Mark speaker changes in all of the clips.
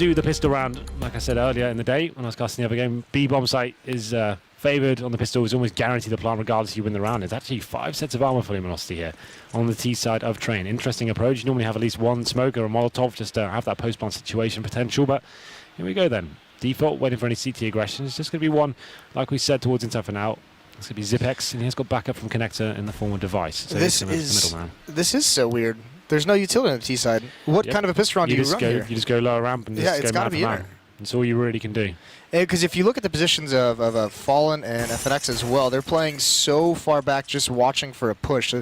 Speaker 1: into the pistol round. Like I said earlier in the day when I was casting the other game, B bomb site is favoured on the pistol. Is almost guaranteed the plant regardless if you win the round. It's actually 5 sets of armor for Luminosity here on the T side of train. Interesting approach. You normally have at least one smoke or a Molotov just to have that post-plant situation potential, but here we go then. Default, waiting for any CT aggression. It's just going to be one, like we said, towards inside for now. It's going to be Zipex, and he's got backup from Connector in the form of device. So
Speaker 2: this is so weird. There's no utility on the T side. What kind of a pistol round do you run here?
Speaker 1: You just go lower ramp and just go man for man. That's all you really can do.
Speaker 2: Because if you look at the positions of Fallen and FNX as well, they're playing so far back just watching for a push.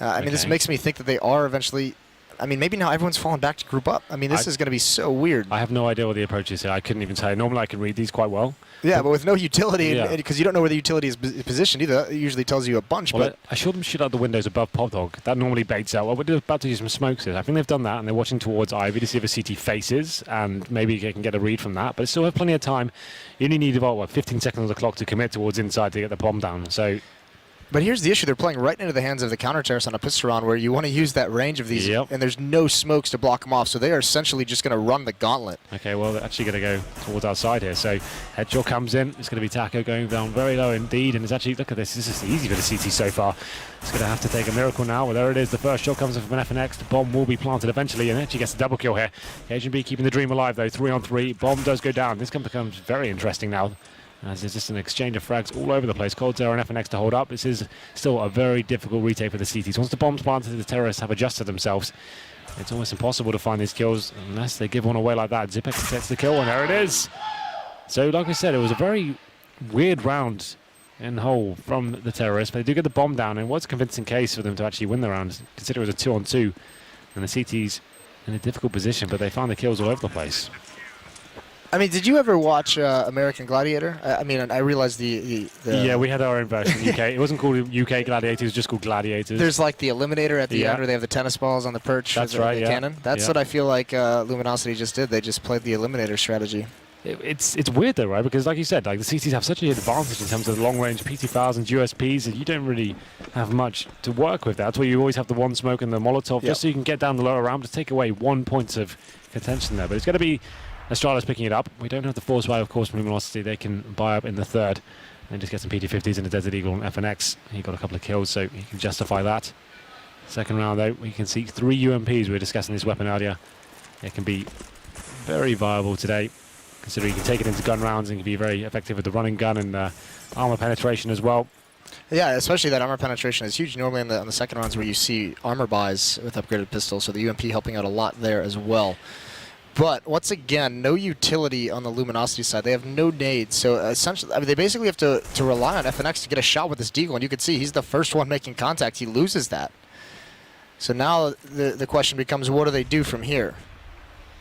Speaker 2: I mean, this makes me think that they are eventually... I mean, maybe now everyone's fallen back to group up. I mean, this is going to be so weird.
Speaker 1: I have no idea what the approach is here. I couldn't even tell you. Normally, I can read these quite well.
Speaker 2: Yeah, but with no utility, because you don't know where the utility is positioned either, it usually tells you a bunch.
Speaker 1: Well,
Speaker 2: but
Speaker 1: I showed them shoot out the windows above Pop Dog. That normally baits out. Well, we're about to use some smokes here. I think they've done that, and they're watching towards Ivy to see if a CT faces, and maybe they can get a read from that. But they still have plenty of time. You only need about, 15 seconds on the clock to commit towards inside to get the bomb down. So...
Speaker 2: But here's the issue. They're playing right into the hands of the counter-terrorists on a pistol round where you want to use that range of these, and there's no smokes to block them off, so they are essentially just going to run the gauntlet.
Speaker 1: Okay, well, they're actually going to go towards outside here. So headshot comes in. It's going to be Taco going down very low indeed, and it's actually, look at this. This is easy for the CT so far. It's going to have to take a miracle now. Well, there it is. The first shot comes in from an FNX. The bomb will be planted eventually, and actually gets a double kill here. Agent B keeping the dream alive, though. 3 on 3. Bomb does go down. This becomes very interesting now, as there's just an exchange of frags all over the place. Cold Zero and FNX to hold up. This is still a very difficult retake for the CTs. Once the bomb's planted, the terrorists have adjusted themselves. It's almost impossible to find these kills unless they give one away like that. Zipex gets the kill, and there it is. So, like I said, it was a very weird round in whole from the terrorists, but they do get the bomb down, and what's a convincing case for them to actually win the round, consider it was a 2 on 2, and the CTs in a difficult position, but they found the kills all over the place.
Speaker 2: I mean, did you ever watch American Gladiator? I mean, I realized the
Speaker 1: Yeah, we had our own version in UK. It wasn't called UK Gladiators, it was just called Gladiators.
Speaker 2: There's like the Eliminator at the end where they have the tennis balls on the perch.
Speaker 1: That's right,
Speaker 2: the cannon. That's what I feel like Luminosity just did. They just played the Eliminator strategy.
Speaker 1: It's weird though, right? Because like you said, like the CTs have such an advantage in terms of the long-range PT-1000s, USPs, and you don't really have much to work with. That's where you always have the one smoke and the Molotov, just so you can get down the lower ramp to take away 1 point of contention there. But it's going to be Astralis picking it up. We don't have the force buy, of course, from Luminosity. They can buy up in the third and just get some PT-50s and a Desert Eagle and FNX. He got a couple of kills, so he can justify that. Second round, though, we can see 3 UMPs. We were discussing this weapon earlier. It can be very viable today, considering you can take it into gun rounds and can be very effective with the running gun and armor penetration as well.
Speaker 2: Yeah, especially that armor penetration is huge. Normally on the second rounds where you see armor buys with upgraded pistols, so the UMP helping out a lot there as well. But once again, no utility on the Luminosity side. They have no nades, so essentially, I mean, they basically have to rely on FNX to get a shot with this deagle, and you can see he's the first one making contact. He loses that. So now the question becomes, what do they do from here?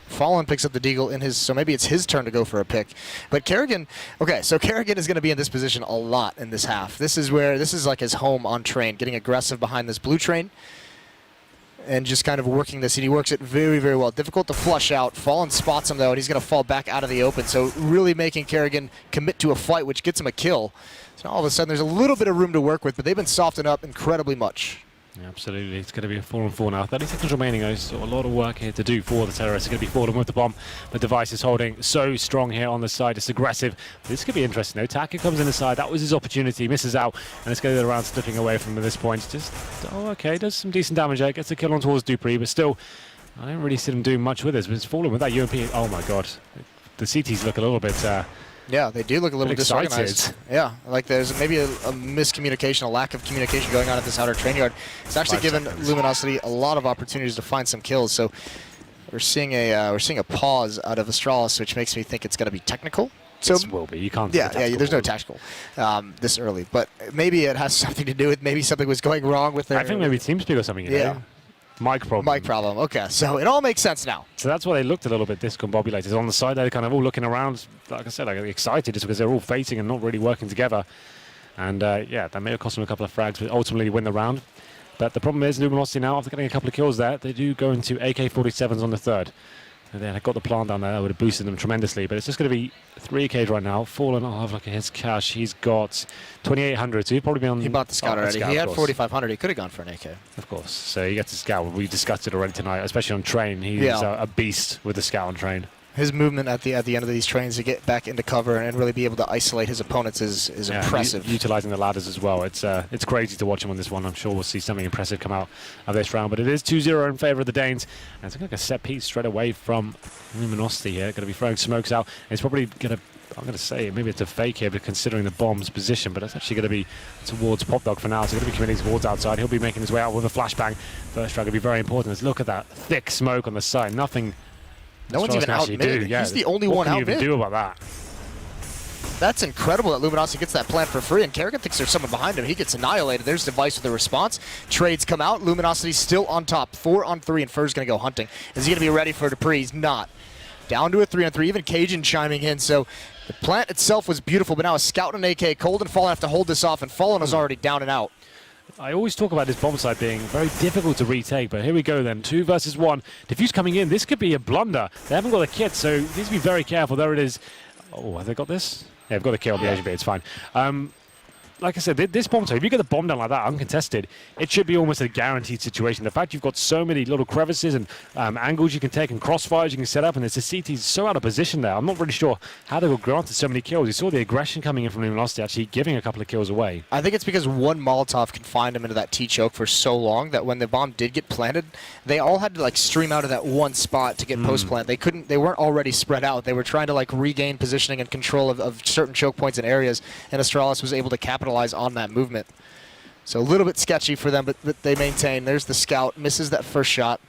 Speaker 2: Fallen picks up the deagle in his, so maybe it's his turn to go for a pick. But Kerrigan, okay, so Kerrigan is going to be in this position a lot in this half. This is like his home on train, getting aggressive behind this blue train and just kind of working this, and he works it very, very well. Difficult to flush out. Fallen spots him, though, and he's going to fall back out of the open, so really making Kerrigan commit to a fight, which gets him a kill. So all of a sudden, there's a little bit of room to work with, but they've been softened up incredibly much.
Speaker 1: Yeah, absolutely. It's going to be a 4 on 4 now. 30 seconds remaining, though, so a lot of work here to do for the terrorists. It's going to be forward with the bomb. The device is holding so strong here on the side. It's aggressive. But this could be interesting, though. Taka comes in the side. That was his opportunity. Misses out. And it's going to go around slipping away from him at this point. Just, oh, okay. Does some decent damage there. Gets a kill on towards Dupree. But still, I don't really see him doing much with this. But it's fallen with that UMP. Oh, my God. The CTs look a little bit...
Speaker 2: yeah, they do look a little disorganized. Yeah, like there's maybe a miscommunication, a lack of communication going on at this outer train yard. It's actually given Luminosity a lot of opportunities to find some kills. So we're seeing a pause out of Astralis, which makes me think it's going to be technical. So
Speaker 1: this will be. You can't.
Speaker 2: Yeah, there's no tactical this early, but maybe it has something to do with maybe something was going wrong with their.
Speaker 1: I think maybe TeamSpeak or something. Yeah. Mic problem.
Speaker 2: Mic problem. Okay, so it all makes sense now.
Speaker 1: So that's why they looked a little bit discombobulated. On the side, they're kind of all looking around, like I said, like excited just because they're all facing and not really working together. And yeah, that may have cost them a couple of frags, but ultimately win the round. But the problem is, Luminosity now, after getting a couple of kills there, they do go into AK-47s on the third. And they got the plant down there, that would have boosted them tremendously. But it's just going to be 3 AKs right now. Fallen, I'll have a look at his cash. He's got 2,800, so he'd probably be on...
Speaker 2: He bought the Scout already. He had 4,500. He could have gone for an AK.
Speaker 1: Of course. So he gets the Scout. We discussed it already tonight, especially on train. He's a beast with the Scout on train.
Speaker 2: His movement at the end of these trains to get back into cover and really be able to isolate his opponents is impressive.
Speaker 1: Utilizing the ladders as well. It's crazy to watch him on this one. I'm sure we'll see something impressive come out of this round. But it is 2-0 in favor of the Danes. And it's like a set piece straight away from Luminosity here. Going to be throwing smokes out. And it's probably going to, I'm going to say, maybe it's a fake here, but considering the bomb's position. But it's actually going to be towards Pop Dog for now. So going to be committing towards outside. He'll be making his way out with a flashbang. First round going to be very important. Let's look at that thick smoke on the side. Nothing.
Speaker 2: No one's even out mid.
Speaker 1: Yeah,
Speaker 2: he's the only one out mid.
Speaker 1: What can you even do about that?
Speaker 2: That's incredible that Luminosity gets that plant for free, and Kerrigan thinks there's someone behind him. He gets annihilated. There's Device with a response. Trades come out. Luminosity's still on top. 4 on 3, and Fur's going to go hunting. Is he going to be ready for Dupree? He's not. Down to a 3 on 3. Even Cajun chiming in. So the plant itself was beautiful, but now a Scout and an AK. Cold and Fallen have to hold this off, and Fallen is already down and out.
Speaker 1: I always talk about this bomb site being very difficult to retake, but here we go then. 2 versus 1. Diffuse coming in. This could be a blunder. They haven't got a kit, so need to be very careful. There it is. Oh, have they got this? Yeah, they've got the kill on the Asian bit. It's fine. Like I said, this bomb site, if you get the bomb down like that, uncontested, it should be almost a guaranteed situation. The fact you've got so many little crevices and angles you can take and crossfires you can set up, and it's the CT's so out of position there. I'm not really sure how they were granted so many kills. You saw the aggression coming in from Luminosity, actually giving a couple of kills away. I
Speaker 2: think it's because one Molotov confined them into that T-choke for so long that when the bomb did get planted, they all had to like stream out of that one spot to get post-plant. They weren't already spread out. They were trying to like regain positioning and control of certain choke points and areas, and Astralis was able to capitalize on that movement. So a little bit sketchy for them, but they maintain. There's the Scout, misses that first shot,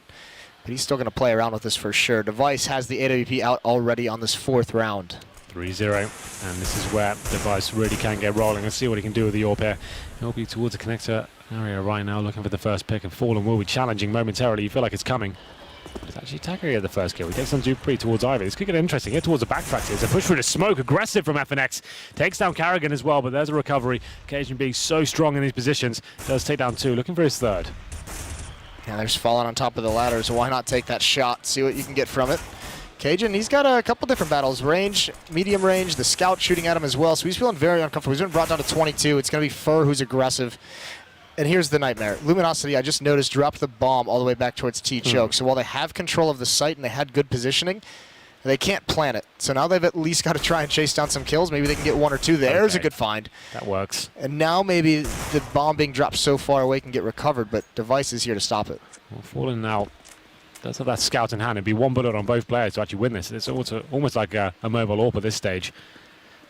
Speaker 2: but he's still going to play around with this for sure. Device has the AWP out already on this 4th round.
Speaker 1: 3-0, and this is where Device really can get rolling. Let's see what he can do with the AWP here. He'll be towards the connector area right now, looking for the first pick, and Fallen will be challenging momentarily. You feel like it's coming. It's actually Tacker at the first kill. He takes on Dupree towards Ivy. This could get interesting. Here towards the backtrack. It's a push through the smoke. Aggressive from FNX. Takes down Carrigan as well, but there's a recovery. Cajun being so strong in these positions. Does take down 2. Looking for his 3rd.
Speaker 2: Yeah, there's Fallen on top of the ladder, so why not take that shot? See what you can get from it. Cajun, he's got a couple different battles. Range, medium range, the Scout shooting at him as well, so he's feeling very uncomfortable. He's been brought down to 22. It's going to be Fur who's aggressive. And here's the nightmare. Luminosity, I just noticed, dropped the bomb all the way back towards T-choke. So while they have control of the site and they had good positioning, they can't plant it. So now they've at least got to try and chase down some kills. Maybe they can get 1 or 2. There's a good find.
Speaker 1: That works.
Speaker 2: And now maybe the bomb being dropped so far away can get recovered, but Device is here to stop it.
Speaker 1: Well, Fallen now does have that Scout in hand. It'd be 1 bullet on both players to actually win this. It's almost like a mobile AWP at this stage.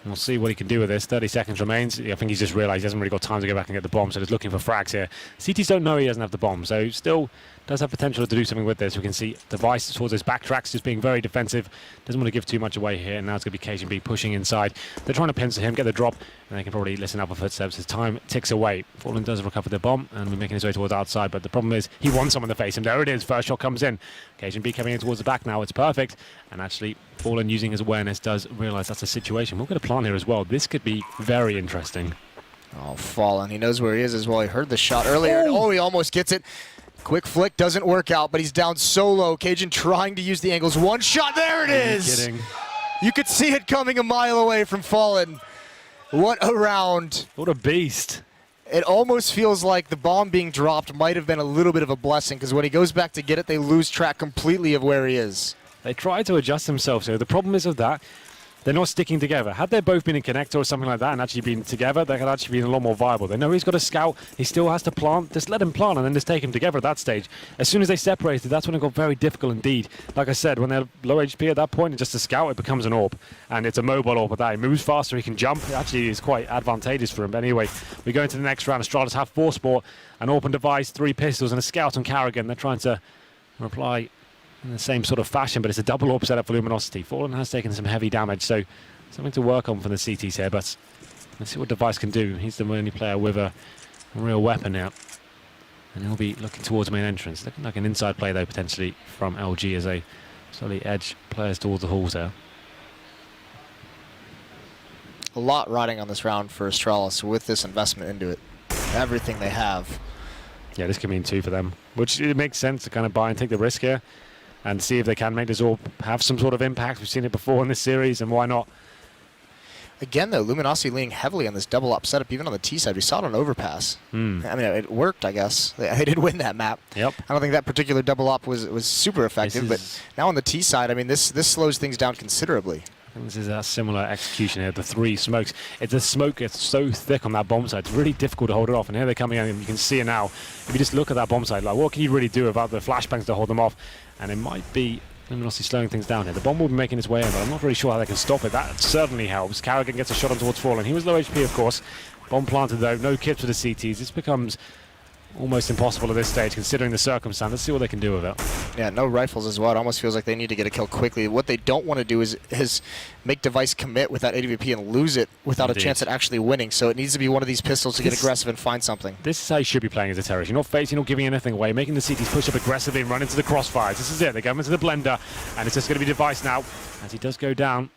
Speaker 1: And we'll see what he can do with this. 30 seconds remains. I think he's just realised he hasn't really got time to go back and get the bomb, so he's looking for frags here. CTs don't know he doesn't have the bomb, so still does have potential to do something with this. We can see Device towards his backtracks, just being very defensive. Doesn't want to give too much away here, and now it's going to be Cajun B pushing inside. They're trying to pencil him, get the drop, and they can probably listen up for footsteps as time ticks away. Fallen does recover the bomb, and we're making his way towards outside, but the problem is he wants someone to face him. There it is, first shot comes in. Cajun B coming in towards the back now, it's perfect, and actually Fallen using his awareness does realise that's a situation. We're going to plant here as well. This could be very interesting.
Speaker 2: Oh, Fallen, he knows where he is as well. He heard the shot earlier. Oh, he almost gets it. Quick flick doesn't work out, but he's down so low. Cajun trying to use the angles. 1 shot, there it is!
Speaker 1: Kidding.
Speaker 2: You could see it coming a mile away from Fallen. What a round.
Speaker 1: What a beast.
Speaker 2: It almost feels like the bomb being dropped might have been a little bit of a blessing, because when he goes back to get it, they lose track completely of where he is.
Speaker 1: They try to adjust themselves here. The problem is with that, they're not sticking together. Had they both been in connector or something like that and actually been together, they could actually be a lot more viable. They know he's got a Scout. He still has to plant. Just let him plant and then just take him together at that stage. As soon as they separated, that's when it got very difficult indeed. Like I said, when they're low HP at that point, it's just a Scout, it becomes an AWP. And it's a mobile AWP at that. He moves faster, he can jump. It actually is quite advantageous for him. But anyway, we go into the next round. Astralis have 4 sport, an open device, 3 pistols, and a Scout on Carrigan. They're trying to reply in the same sort of fashion, but it's a double AWP setup for Luminosity. Fallen has taken some heavy damage, so something to work on for the CTs here, but let's see what Device can do. He's the only player with a real weapon now. And he'll be looking towards main entrance. Looking like an inside play, though, potentially from LG as they slowly edge players towards the halls there.
Speaker 2: A lot riding on this round for Astralis with this investment into it. Everything they have.
Speaker 1: Yeah, this could mean 2 for them, which it makes sense to kind of buy and take the risk here and see if they can make this all have some sort of impact. We've seen it before in this series, and why not?
Speaker 2: Again, though, Luminosity leaning heavily on this double up setup, even on the T side. We saw it on overpass. I mean, it worked, I guess. They did win that map.
Speaker 1: Yep.
Speaker 2: I don't think that particular double up was super effective, but now on the T side, I mean, this slows things down considerably.
Speaker 1: I think this is a similar execution here. The 3 smokes. The smoke gets so thick on that bomb side. It's really difficult to hold it off. And here they're coming in, and you can see it now. If you just look at that bomb side, like, what can you really do about the flashbangs to hold them off? And it might be Luminosity slowing things down here. The bomb will be making its way in, but I'm not really sure how they can stop it. That certainly helps. Carrigan gets a shot on towards Fallen. He was low HP, of course. Bomb planted, though. No kits for the CTs. This becomes almost impossible at this stage, considering the circumstance. Let's see what they can do with it.
Speaker 2: Yeah, no rifles as well. It almost feels like they need to get a kill quickly. What they don't want to do is make Device commit without ADVP and lose it without a chance at actually winning. So it needs to be one of these pistols to get aggressive and find something.
Speaker 1: This is how you should be playing as a terrorist. You're not facing, you're not giving anything away, making the CTs push up aggressively and run into the crossfires. This is it. They go into the blender, and it's just going to be Device now as he does go down.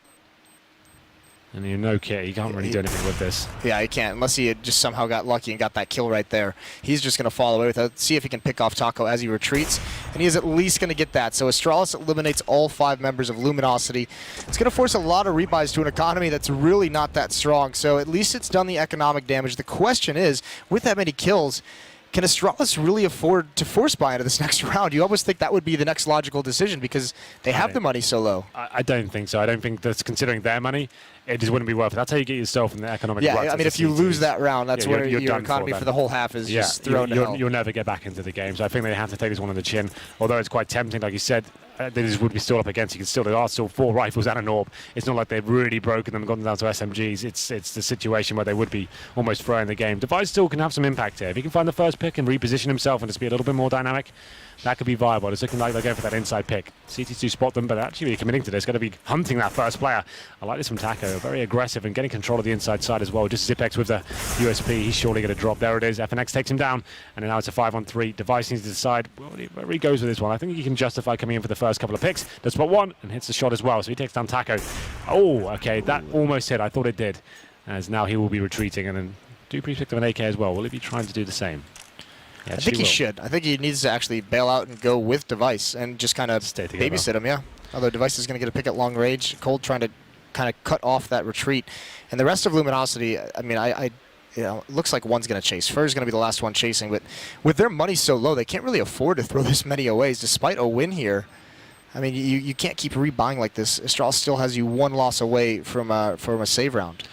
Speaker 1: And you know, kit, he can't really do anything with this. Yeah,
Speaker 2: he can't, unless he had just somehow got lucky and got that kill right there. He's just going to fall away with it. See if he can pick off Taco as he retreats, and he is at least going to get that. So Astralis eliminates all 5 members of Luminosity. It's going to force a lot of rebuys to an economy that's really not that strong, so at least it's done the economic damage. The question is, with that many kills, can Astralis really afford to force buy into this next round? You almost think that would be the next logical decision because they have the money so low.
Speaker 1: I don't think so. I don't think that's considering their money. It just wouldn't be worth it. That's how you get yourself in the economic ruts.
Speaker 2: Yeah, I mean, if you lose that round, that's where your economy for the whole half is just thrown to hell.
Speaker 1: You'll never get back into the game. So I think they have to take this one on the chin. Although it's quite tempting, like you said, they just would be still up against. There are still 4 rifles and an AWP. It's not like they've really broken them and gone down to SMGs. It's the situation where they would be almost throwing the game. Device still can have some impact here. If he can find the first pick and reposition himself and just be a little bit more dynamic, that could be viable. It's looking like they're going for that inside pick. CTs do spot them, but actually really committing to this. Going to be hunting that first player. I like this from Taco. Very aggressive and getting control of the inside side as well. Just Zipex with the USP. He's surely going to drop. There it is. FNX takes him down, and now it's a 5-on-3. Device needs to decide where he goes with this one. I think he can justify coming in for the first couple of picks. Does spot one and hits the shot as well. So he takes down Taco. Oh, okay. That almost hit. I thought it did. As now he will be retreating, and then Dupree picked up an AK as well. Will he be trying to do the same?
Speaker 2: Yeah, I think he should. I think he needs to actually bail out and go with Device and just kind of babysit him, yeah. Although Device is going to get a pick at long range. Cold trying to kind of cut off that retreat. And the rest of Luminosity, I mean, it looks like one's going to chase. Fur's going to be the last one chasing, but with their money so low, they can't really afford to throw this many aways despite a win here. I mean, you can't keep rebuying like this. Astralis still has you 1 loss away from a save round.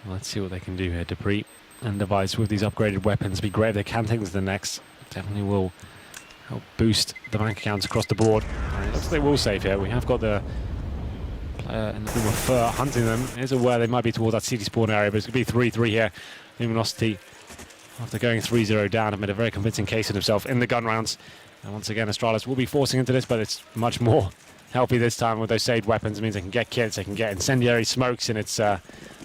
Speaker 1: Well, let's see what they can do here. Dupree and Device with these upgraded weapons. Be great if they can take this to the next. Definitely will help boost the bank accounts across the board. And it looks like they will save here. We have got the player in the form of Fur hunting them. Here's where they might be towards that city spawn area, but it's going to be 3-3 here. Luminosity, after going 3-0 down, have made a very convincing case of himself in the gun rounds. And once again, Astralis will be forcing into this, but it's much more healthy this time with those saved weapons. It means they can get kits, they can get incendiary smokes, and it's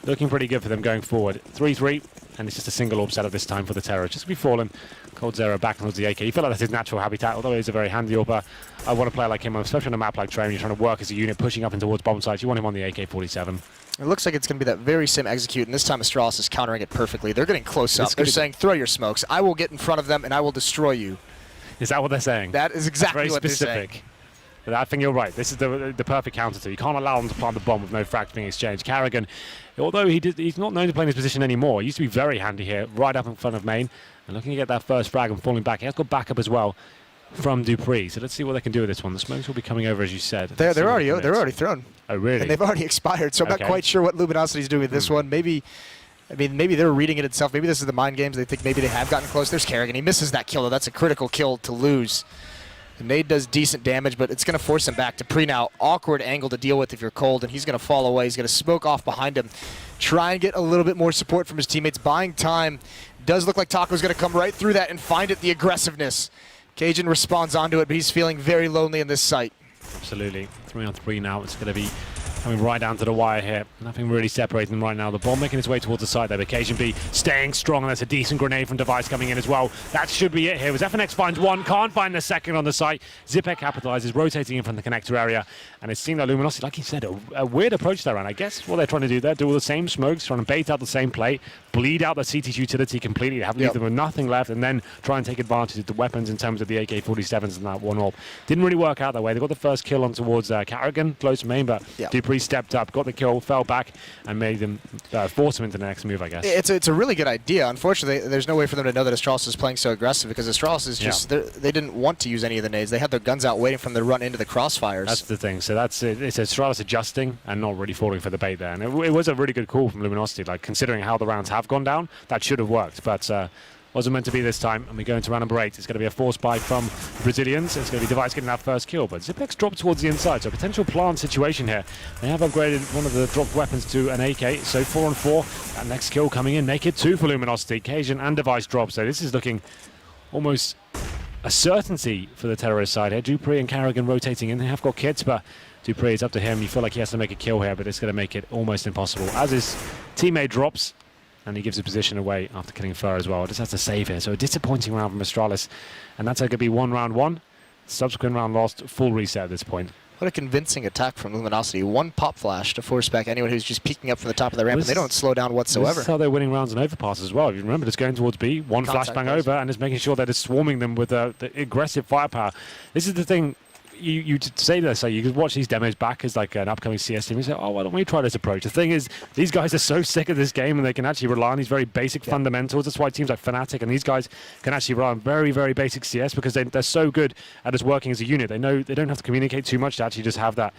Speaker 1: looking pretty good for them going forward. 3-3, and it's just a single orb setup this time for the Terrorists. Just to be fallen. Cold Zero back towards the AK. You feel like that's his natural habitat, although he's a very handy orb. I want to play like him, especially on a map like Train. You're trying to work as a unit, pushing up and towards bomb sites. You want him on the AK-47.
Speaker 2: It looks like it's going to be that very same execute, and this time Astralis is countering it perfectly. They're getting close up. They're saying, throw your smokes. I will get in front of them, and I will destroy you.
Speaker 1: Is that what they're saying?
Speaker 2: That is exactly what they're saying.
Speaker 1: Very specific. But I think you're right. This is the perfect counter to. You can't allow them to plant the bomb with no frags being exchanged. Carrigan, although he's not known to play in his position anymore, he used to be very handy here, right up in front of main, and looking to get that first frag and falling back. He has got backup as well from Dupree. So let's see what they can do with this one. The smokes will be coming over, as you said.
Speaker 2: They're already thrown.
Speaker 1: Oh, really?
Speaker 2: And they've already expired. So I'm not quite sure what Luminosity's doing with this one. Maybe they're reading it itself. Maybe this is the mind games. They think maybe they have gotten close. There's Carrigan. He misses that kill, though. That's a critical kill to lose. And Nade does decent damage, but it's going to force him back. Dupree now, awkward angle to deal with if you're cold, and he's going to fall away. He's going to smoke off behind him. Try and get a little bit more support from his teammates. Buying time. Does look like Taco's going to come right through that and find it, the aggressiveness. Cajun responds onto it, but he's feeling very lonely in this site.
Speaker 1: Absolutely. 3-on-3 now. It's going to be coming right down to the wire here. Nothing really separating them right now. The bomb making its way towards the side there, but Cajun B staying strong, and that's a decent grenade from Device coming in as well. That should be it here. As FNX finds one, can't find the second on the site. Zipek capitalizes, rotating in from the connector area, and it's seen that Luminosity, like you said, a weird approach there, and I guess what they're trying to do there, do all the same smokes, trying to bait out the same play, bleed out the CT's utility completely, leave them with nothing left, and then try and take advantage of the weapons in terms of the AK-47s and that one AWP. Didn't really work out that way. They got the first kill on towards Carrigan, close to main, but Dupree Dupree stepped up, got the kill, fell back, and made them force him into the next move, I guess.
Speaker 2: It's a really good idea. Unfortunately, there's no way for them to know that Astralis is playing so aggressive because Astralis is just they didn't want to use any of the nades. They had their guns out waiting for them to run into the crossfires.
Speaker 1: That's the thing. So that's it. It's Astralis adjusting and not really falling for the bait there. And it was a really good call from Luminosity. Like, considering how the rounds have gone down, that should have worked. But wasn't meant to be this time. And we go into round number 8. It's going to be a force buy from the Brazilians. It's going to be Device getting that first kill. But Zipex dropped towards the inside. So a potential plant situation here. They have upgraded one of the dropped weapons to an AK. So 4 on 4. That next kill coming in. Make it 2 for Luminosity. Cajun and Device drop. So this is looking almost a certainty for the terrorist side here. Dupree and Carrigan rotating in. They have got kits, but Dupree, it's up to him. You feel like he has to make a kill here, but it's going to make it almost impossible. As his teammate drops, and he gives the position away after killing Fur as well. Just has to save here. So a disappointing round from Astralis. And that's going to be 1 round 1. Subsequent round lost. Full reset at this point.
Speaker 2: What a convincing attack from Luminosity. 1 pop flash to force back anyone who's just peeking up from the top of the ramp, and they don't slow down whatsoever.
Speaker 1: This is how they're winning rounds on overpass as well. If you remember, just going towards B, 1 flashbang over, and just making sure that it's swarming them with the aggressive firepower. This is the thing. You say this, so you could watch these demos back as like an upcoming CS team and say, oh, why don't we try this approach? The thing is, these guys are so sick of this game and they can actually rely on these very basic fundamentals. That's why teams like Fnatic and these guys can actually rely on very, very basic CS because they're so good at just working as a unit. They know they don't have to communicate too much to actually just have that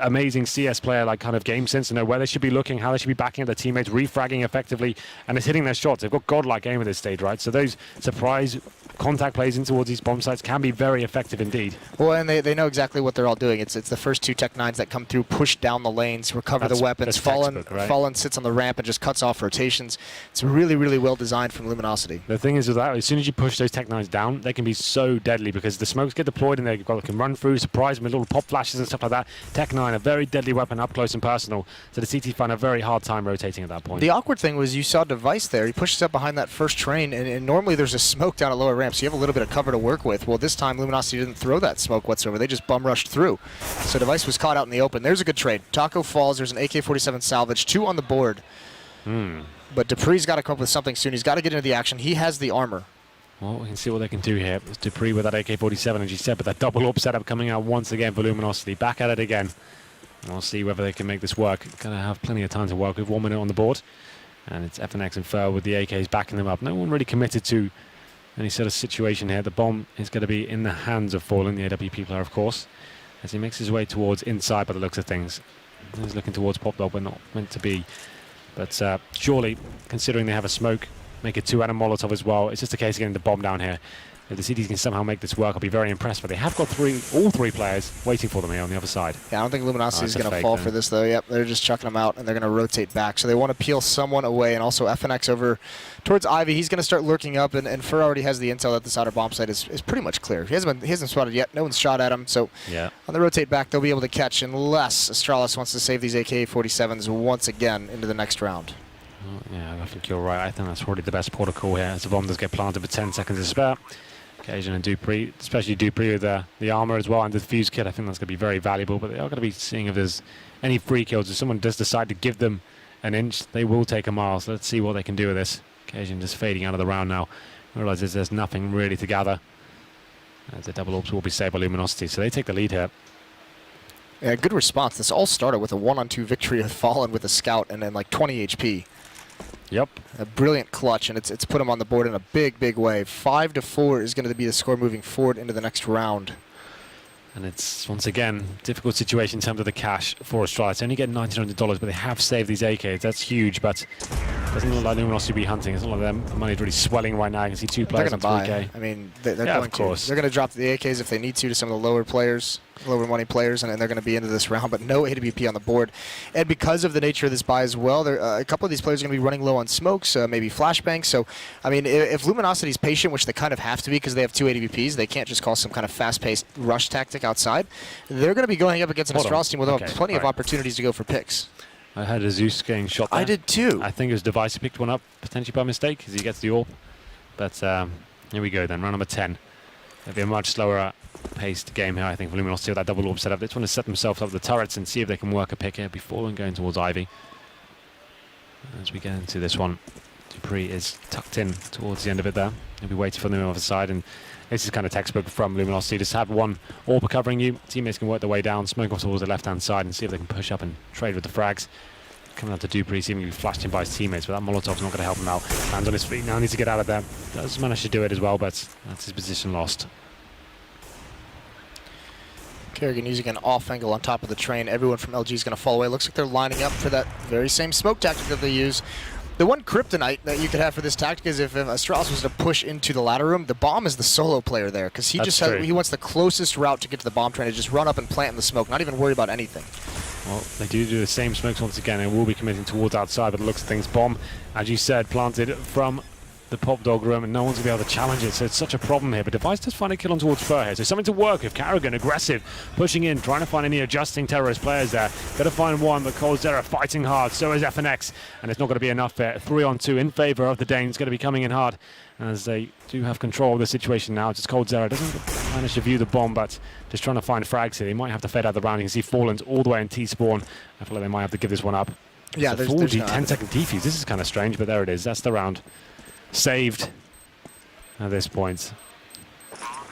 Speaker 1: amazing CS player like kind of game sense to know where they should be looking, how they should be backing up their teammates, refragging effectively, and it's hitting their shots. They've got godlike aim at this stage, right? So those surprise contact plays in towards these bomb sites can be very effective indeed.
Speaker 2: Well, and they know exactly what they're all doing. It's the first 2 Tech 9s that come through, push down the lanes, recover the weapons. Fallen sits on the ramp and just cuts off rotations. It's really, really well designed from Luminosity.
Speaker 1: The thing is with that, as soon as you push those Tech 9s down, they can be so deadly because the smokes get deployed and they can run through, surprise them with little pop flashes and stuff like that. Tech 9, a very deadly weapon up close and personal. So the CT find a very hard time rotating at that point.
Speaker 2: The awkward thing was you saw Device there. He pushes up behind that first train, and normally there's a smoke down a lower ramp, so you have a little bit of cover to work with. Well, this time Luminosity didn't throw that smoke whatsoever. They just bum rushed through. So Device was caught out in the open. There's a good trade. Taco falls. There's an AK-47 salvage. 2 on the board. But Dupree's got to come up with something soon. He's got to get into the action. He has the armor.
Speaker 1: Well, we can see what they can do here. It's Dupree with that AK-47, as you said, but that double AWP setup coming out once again for Luminosity. Back at it again. And we'll see whether they can make this work. Going to have plenty of time to work with. 1 minute on the board. And it's FNX and Fur with the AKs backing them up. No one really committed to any sort of situation here. The bomb is going to be in the hands of Fallen, the AWP player, of course, as he makes his way towards inside by the looks of things. He's looking towards Pop Dog, but not meant to be. But surely, considering they have a smoke, make it 2 and a Molotov as well. It's just a case of getting the bomb down here. If the CDs can somehow make this work, I'll be very impressed. But they have got all three players waiting for them here on the other side.
Speaker 2: Yeah, I don't think Luminosity is going to fall for this, though. Yep, they're just chucking them out, and they're going to rotate back. So they want to peel someone away, and also FNX over towards Ivy. He's going to start lurking up, and Fur already has the intel that this outer bomb site is pretty much clear. He hasn't spotted yet. No one's shot at him. So on the rotate back, they'll be able to catch, unless Astralis wants to save these AK-47s once again into the next round.
Speaker 1: Yeah, I think you're right. I think that's probably the best protocol here, as the bomb does get planted with 10 seconds to spare. Cajun and Dupree, especially Dupree with the armor as well and the fuse kit, I think that's going to be very valuable. But they are going to be seeing if there's any free kills. If someone does decide to give them an inch, they will take a mile. So let's see what they can do with this. Cajun just fading out of the round now. Realizes there's nothing really to gather. As the double orbs will be saved by Luminosity. So they take the lead here.
Speaker 2: Yeah, good response. This all started with a 1-on-2 victory of Fallen with a scout and then like 20 HP.
Speaker 1: Yep.
Speaker 2: A brilliant clutch, and it's put him on the board in a big, big way. 5-4 is going to be the score moving forward into the next round.
Speaker 1: And it's, once again, difficult situation in terms of the cash for Astralis. They only get $1,900, but they have saved these AKs. That's huge, but it doesn't look like Luminosity will be hunting. It's not like them. The money's really swelling right now. I can see 2 players
Speaker 2: on 3K.
Speaker 1: Buy.
Speaker 2: I mean, they're going to. They're going to drop the AKs if they need to some of the lower players, lower money players, and they're going to be into this round, but no AWP on the board. And because of the nature of this buy as well, a couple of these players are going to be running low on smokes, maybe flashbangs. So, I mean, if Luminosity's patient, which they kind of have to be because they have 2 AWPs, they can't just call some kind of fast-paced rush tactic outside. They're going to be going up against an Astralis team with plenty of opportunities to go for picks.
Speaker 1: I had a Zeus getting shot there.
Speaker 2: I did too.
Speaker 1: I think it was Device who picked one up, potentially by mistake, because he gets the AWP. But here we go then, round number 10. It'll be a much slower paced game here, I think, for Luminosity with that double AWP setup. They just want to set themselves up the turrets and see if they can work a pick here before going towards Ivy. As we get into this one, Dupree is tucked in towards the end of it there. He'll be waiting for them on the other side, and This is kind of textbook from Luminosity. Just have one AWP covering you. Teammates can work their way down, smoke off towards the left-hand side and see if they can push up and trade with the frags. Coming out to Dupree, seemingly flashed in by his teammates, but that Molotov's not going to help him out. Lands on his feet now, needs to get out of there. Does manage to do it as well, but that's his position lost.
Speaker 2: Kerrigan using an off angle on top of the train. Everyone from LG is going to fall away. Looks like they're lining up for that very same smoke tactic that they use. The one kryptonite that you could have for this tactic is if Astralis was to push into the ladder room, the bomb is the solo player there, because he he wants the closest route to get to the bomb train to just run up and plant in the smoke, not even worry about anything.
Speaker 1: Well, they do the same smokes once again and will be committing towards outside, but it looks like things bomb, as you said, planted from the pop dog room, and no one's going to be able to challenge it, so it's such a problem here. But Device does find a kill on towards Fur here, so something to work with. Kerrigan aggressive, pushing in, trying to find any adjusting terrorist players there. Got to find one, but coldzera fighting hard, so is FNX, and it's not going to be enough there. 3-on-2 in favor of the Danes, going to be coming in hard as they do have control of the situation now. Just coldzera doesn't manage to view the bomb, but just trying to find frags here. They might have to fade out the round. You can see Fallen's all the way in T-spawn. I feel like they might have to give this one up.
Speaker 2: Yeah,
Speaker 1: there's a 4G 10-second defuse. This is kind of strange, but there it is. That's the round saved at this point.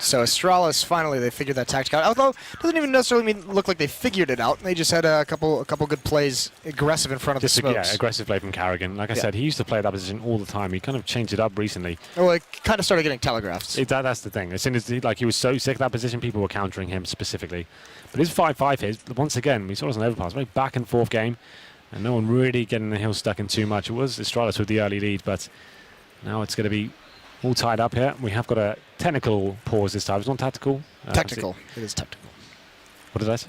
Speaker 2: So Astralis, finally, they figured that tactic out. Although, it doesn't even necessarily look like they figured it out. They just had a couple good plays, aggressive in front of the smokes.
Speaker 1: Yeah, aggressive play from Kerrigan. Like I said, he used to play that position all the time. He kind of changed it up recently.
Speaker 2: Well, it kind of started getting telegraphed.
Speaker 1: That's the thing. As soon as he was so sick of that position, people were countering him specifically. But his 5-5 here, once again, we saw it as an overpass. Very back and forth game, and no one really getting the hill stuck in too much. It was Astralis with the early lead, but now it's going to be all tied up here. We have got a technical pause this time. It's not tactical.
Speaker 2: Technical. It is technical.
Speaker 1: What did I say?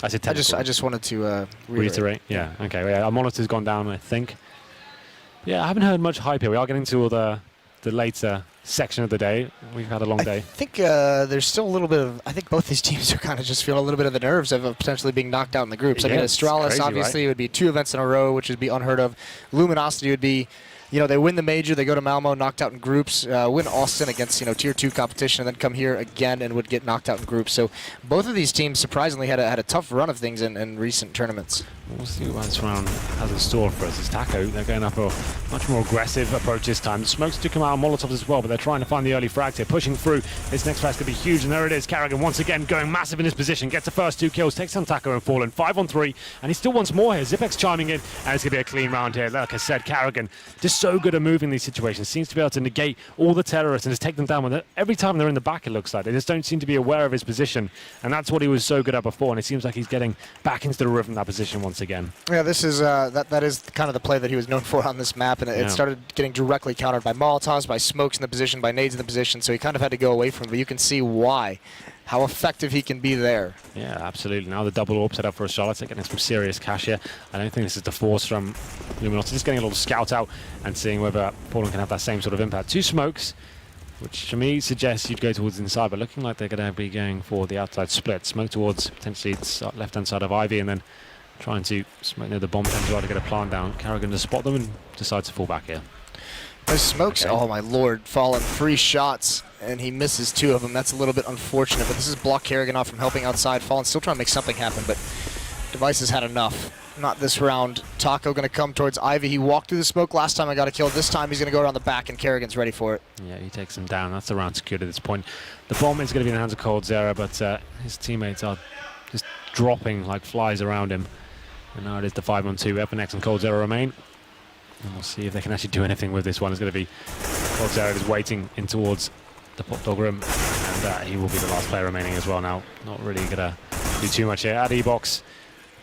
Speaker 1: I said technical.
Speaker 2: I just wanted to
Speaker 1: reiterate. Yeah. Okay. Yeah, our monitor's gone down, I think. Yeah, I haven't heard much hype here. We are getting to the later section of the day. We've had a long day.
Speaker 2: I think there's still a little bit of. I think both these teams are kind of just feeling a little bit of the nerves of potentially being knocked out in the groups. I mean, Astralis crazy, obviously right? Would be 2 events in a row, which would be unheard of. Luminosity would be. You know, they win the major, they go to Malmo, knocked out in groups, win Austin against, Tier 2 competition, and then come here again and would get knocked out in groups. So both of these teams surprisingly had a tough run of things in recent tournaments.
Speaker 1: We'll see what this round has in store for us. It's Taco. They're going up a much more aggressive approach this time. The smokes do come out on Molotovs as well, but they're trying to find the early frags here, pushing through. This next frag's going to be huge, and there it is. Kerrigan once again going massive in his position, gets the first 2 kills, takes on Taco and Fallen, 5-on-3, and he still wants more here. Zipex chiming in, and it's going to be a clean round here. Like I said, Kerrigan just so good at moving these situations, seems to be able to negate all the terrorists and just take them down with it. Every time they're in the back, it looks like they just don't seem to be aware of his position, and that's what he was so good at before, and it seems like he's getting back into the rhythm of that position once again.
Speaker 2: Yeah, this is that is kind of the play that he was known for on this map, and it started getting directly countered by Molotovs, by smokes in the position, by nades in the position, so he kind of had to go away from it, but you can see why. How effective he can be there.
Speaker 1: Yeah, absolutely. Now the double AWP set up for Astralis. They're getting some serious cash here. I don't think this is the force from Luminosity. Just getting a little scout out and seeing whether Fallen can have that same sort of impact. 2 smokes, which to me suggests you'd go towards the inside, but looking like they're going to be going for the outside split. Smoke towards potentially the left-hand side of Ivy, and then trying to smoke near the bomb as well to get a plant down. Kerrigan to spot them and decides to fall back here.
Speaker 2: Those smokes, oh my lord, Fallen 3 shots, and he misses 2 of them. That's a little bit unfortunate, but this is block Kerrigan off from helping outside. Fallen still trying to make something happen, but Device has had enough. Not this round. Taco going to come towards Ivy. He walked through the smoke last time I got a kill. This time he's going to go around the back, and Kerrigan's ready for it. Yeah,
Speaker 1: he takes him down. That's the round secured at this point. The bomb is going to be in the hands of coldzera, but his teammates are just dropping like flies around him. And now it is the 5-on-2. FNX and coldzera remain. And we'll see if they can actually do anything with this one. It's going to be coldzera is waiting in towards the pop dog room, and he will be the last player remaining as well now. Not really going to do too much here. At E-box,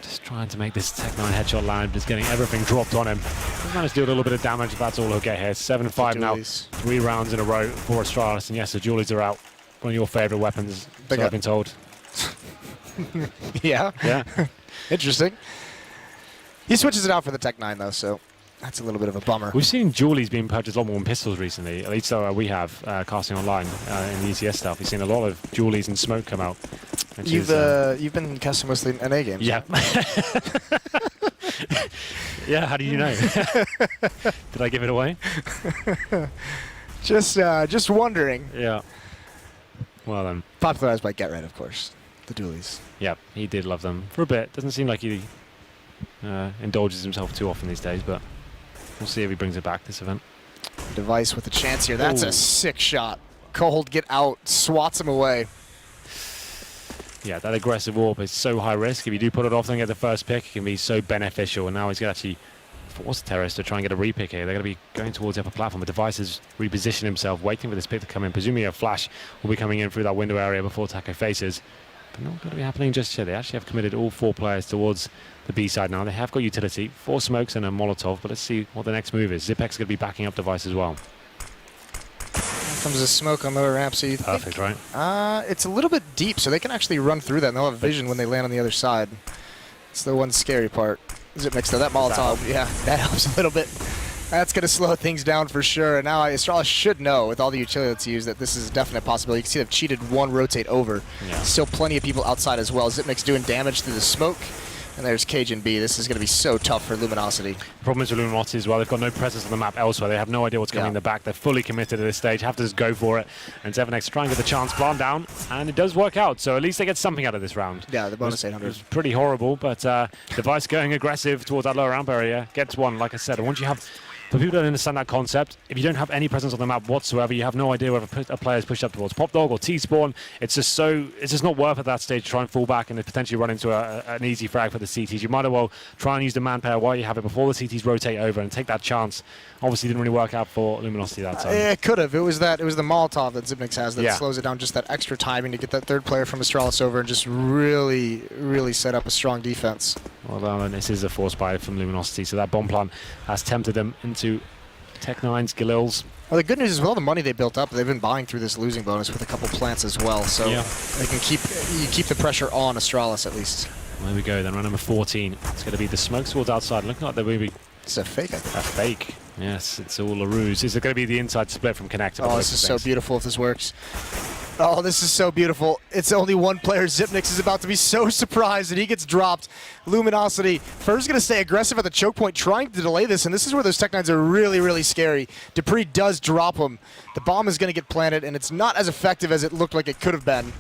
Speaker 1: just trying to make this Tech 9 headshot land, just getting everything dropped on him. He's managed to do a little bit of damage, but that's all he'll get here. 7-5 now, 3 rounds in a row for Astralis, and yes, the Julies are out. One of your favourite weapons, so I've been told.
Speaker 2: Yeah.
Speaker 1: Yeah.
Speaker 2: Interesting. He switches it out for the Tech 9 though, so that's a little bit of a bummer.
Speaker 1: We've seen Julies being purchased a lot more than pistols recently, at least we have, casting online in the ESEA stuff. We've seen a lot of Julies and smoke come out.
Speaker 2: You've been casting mostly in NA games.
Speaker 1: Yeah. Yeah, how do you know? Did I give it away?
Speaker 2: Just wondering.
Speaker 1: Yeah. Well then.
Speaker 2: Popularized by Get Red, of course. The dualies.
Speaker 1: Yeah, he did love them for a bit. Doesn't seem like he indulges himself too often these days, but we'll see if he brings it back this event.
Speaker 2: Device with a chance here. That's a sick shot. Cold get out, swats him away.
Speaker 1: Yeah, that aggressive warp is so high risk. If you do put it off and get the first pick, it can be so beneficial. And now he's going to actually force Terrace to try and get a repick here. They're going to be going towards the upper platform. The Device has repositioned himself, waiting for this pick to come in. Presumably a flash will be coming in through that window area before Taco faces. But not going to be happening just yet. They actually have committed all 4 players towards the B side now. They have got utility, 4 smokes and a Molotov. But let's see what the next move is. Zipex is going to be backing up Device as well.
Speaker 2: Comes a smoke on lower ramp, so you
Speaker 1: Perfect,
Speaker 2: think,
Speaker 1: right?
Speaker 2: it's a little bit deep, so they can actually run through that, and they'll have vision when they land on the other side. It's the one scary part. Zipmix, though, that Molotov, yeah, that helps a little bit. That's going to slow things down for sure. And now Astralis should know, with all the utility that's used, that this is a definite possibility. You can see they've cheated 1 rotate over.
Speaker 1: Yeah.
Speaker 2: Still plenty of people outside as well. Zipmix doing damage through the smoke. And there's Cajun B. This is going to be so tough for Luminosity.
Speaker 1: The problem is with Luminosity as well. They've got no presence on the map elsewhere. They have no idea what's coming in the back. They're fully committed at this stage. Have to just go for it. And 7X try and get the chance. Plant down. And it does work out. So at least they get something out of this round.
Speaker 2: Yeah, the bonus 800.
Speaker 1: It was pretty horrible. But Device going aggressive towards that lower ramp area. Gets one, like I said. And once you have... For people who don't understand that concept, if you don't have any presence on the map whatsoever, you have no idea whether a player is pushed up towards Pop Dog or T-Spawn. It's just not worth at that stage to try and fall back and potentially run into an easy frag for the CTs. You might as well try and use the manpower while you have it before the CTs rotate over and take that chance. Obviously, didn't really work out for Luminosity that time.
Speaker 2: It could have. It was the Molotov that Zipnix has that
Speaker 1: Yeah.
Speaker 2: slows it down, just that extra timing to get that third player from Astralis over and just really, really set up a strong defense.
Speaker 1: Well, this is a force buy from Luminosity, so that bomb plant has tempted them into Tech9's Galil's.
Speaker 2: Well, the good news is with all the money they built up, they've been buying through this losing bonus with a couple plants as well, so they can keep the pressure on Astralis at least.
Speaker 1: There we go, then round number 14. It's going to be the smoke towards outside. Looking like they're maybe
Speaker 2: It's a fake, I think.
Speaker 1: a fake. Yes, it's all a ruse. Is it going to be the inside split from Connector?
Speaker 2: Oh, this is so beautiful if this works. Oh, this is so beautiful. It's only 1 player. Zipnix is about to be so surprised that he gets dropped. Luminosity first going to stay aggressive at the choke point, trying to delay this, and this is where those Tech9s are really, really scary. Dupree does drop him. The bomb is going to get planted, and it's not as effective as it looked like it could have been.